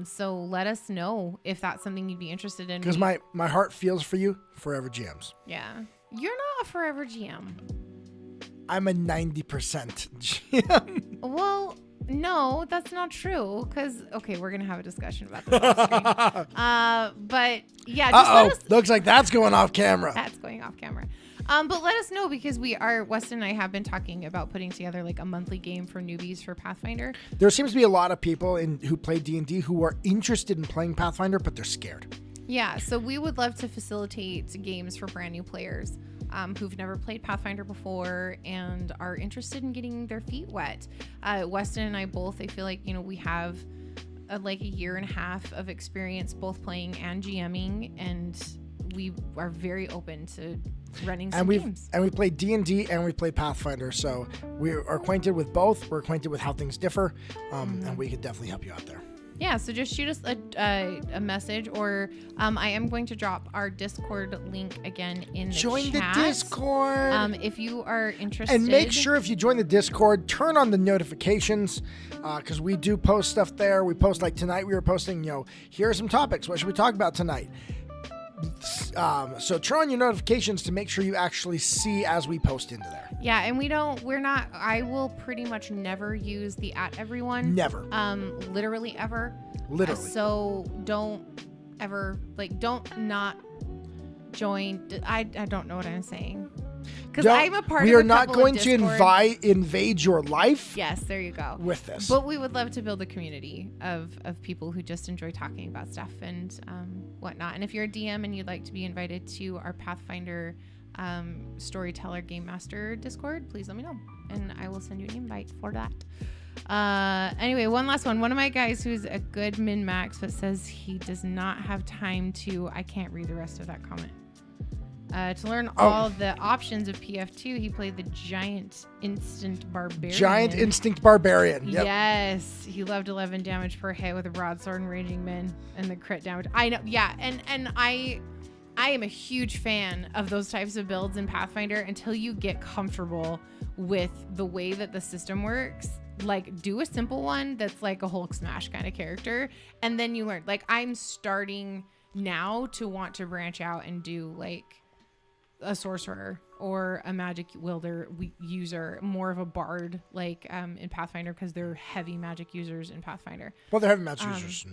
So let us know if that's something you'd be interested in. Because my heart feels for you, forever GMs. Yeah. You're not a forever GM. I'm a 90% GM. Well, no, that's not true. Because, okay, we're going to have a discussion about this off screen. But, yeah. Just looks like that's going off camera. That's going off camera. But let us know, because Weston and I have been talking about putting together like a monthly game for newbies for Pathfinder. There seems to be a lot of people who play D&D who are interested in playing Pathfinder, but they're scared. Yeah, so we would love to facilitate games for brand new players who've never played Pathfinder before and are interested in getting their feet wet. Weston and I both, I feel like, we have like a year and a half of experience both playing and GMing, and we are very open to running some games. And we play D&D and we play Pathfinder, so we are acquainted with both. We're acquainted with how things differ, and we could definitely help you out there. Yeah, so just shoot us a message, or I am going to drop our Discord link again in the chat. Join the Discord. If you are interested. And make sure if you join the Discord, turn on the notifications, because we do post stuff there. We post, like tonight we were posting, here are some topics. What should we talk about tonight? So turn on your notifications to make sure you actually see as we post into there. Yeah, and I will pretty much never use the @everyone. Never. Literally ever. Literally. So don't ever, don't not join. I don't know what I'm saying. Because I'm a part of We a are not couple going of to Discord. invade your life. Yes, there you go. With this. But we would love to build a community of people who just enjoy talking about stuff and whatnot. And if you're a DM and you'd like to be invited to our Pathfinder Storyteller Game Master Discord, please let me know. And I will send you an invite for that. Anyway, one last one. One of my guys who's a good min-max but says he does not have time to... I can't read the rest of that comment. To learn all the options of PF2, he played the Giant Instinct Barbarian. Giant Instinct Barbarian. Yep. Yes. He loved 11 damage per hit with a broadsword and raging min and the crit damage. I know. Yeah. And I am a huge fan of those types of builds in Pathfinder until you get comfortable with the way that the system works. Like, do a simple one that's like a Hulk smash kind of character, and then you learn. Like, I'm starting now to want to branch out and do like a sorcerer or a magic wielder user, more of a bard, like in Pathfinder, because they're heavy magic users in Pathfinder. Well, they're heavy magic users.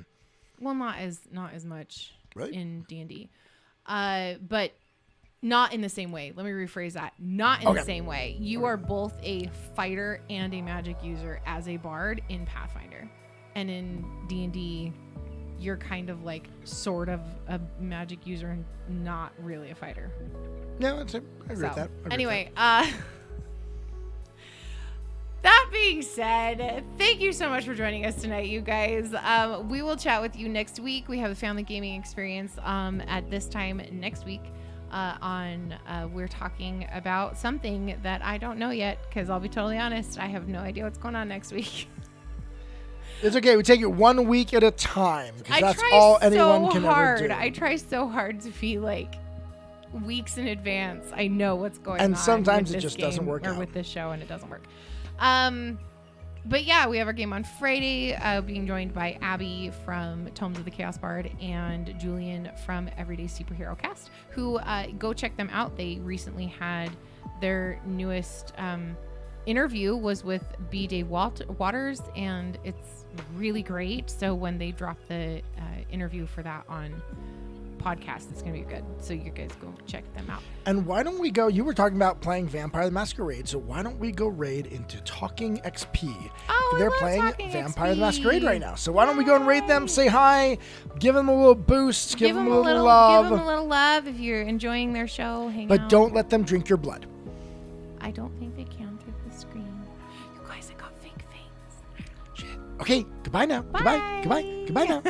Well, not as much Really? in D&D, but not in the same way. Let me rephrase that. Not in the same way. You are both a fighter and a magic user as a bard in Pathfinder, and in D&D, you're kind of like sort of a magic user and not really a fighter. Yeah, I agree with that. Anyway, that being said, thank you so much for joining us tonight, you guys. We will chat with you next week. We have a family gaming experience at this time next week. We're talking about something that I don't know yet, because I'll be totally honest, I have no idea what's going on next week. It's okay. We take it 1 week at a time, because that's all anyone can ever do. I try so hard to be like weeks in advance. I know what's going on. And sometimes with it this just game doesn't work or out. with this show, and it doesn't work. But yeah, we have our game on Friday, being joined by Abby from Tomes of the Chaos Bard and Julian from Everyday Superhero Cast, who go check them out. They recently had their newest interview was with B. Dave Waters, and it's really great. So when they drop the interview for that on podcast, it's gonna be good. So you guys go check them out. And why don't we go, you were talking about playing Vampire the Masquerade, so why don't we go raid into Talking XP? They're playing Vampire the Masquerade right now, so why don't we go and raid them, say hi, give them a little boost, give them a little love. Give them a little love if you're enjoying their show. Hang out. But don't let them drink your blood. I don't think they can through the screen. You guys, I got fake things. Shit. Okay, goodbye now. Bye. Goodbye now.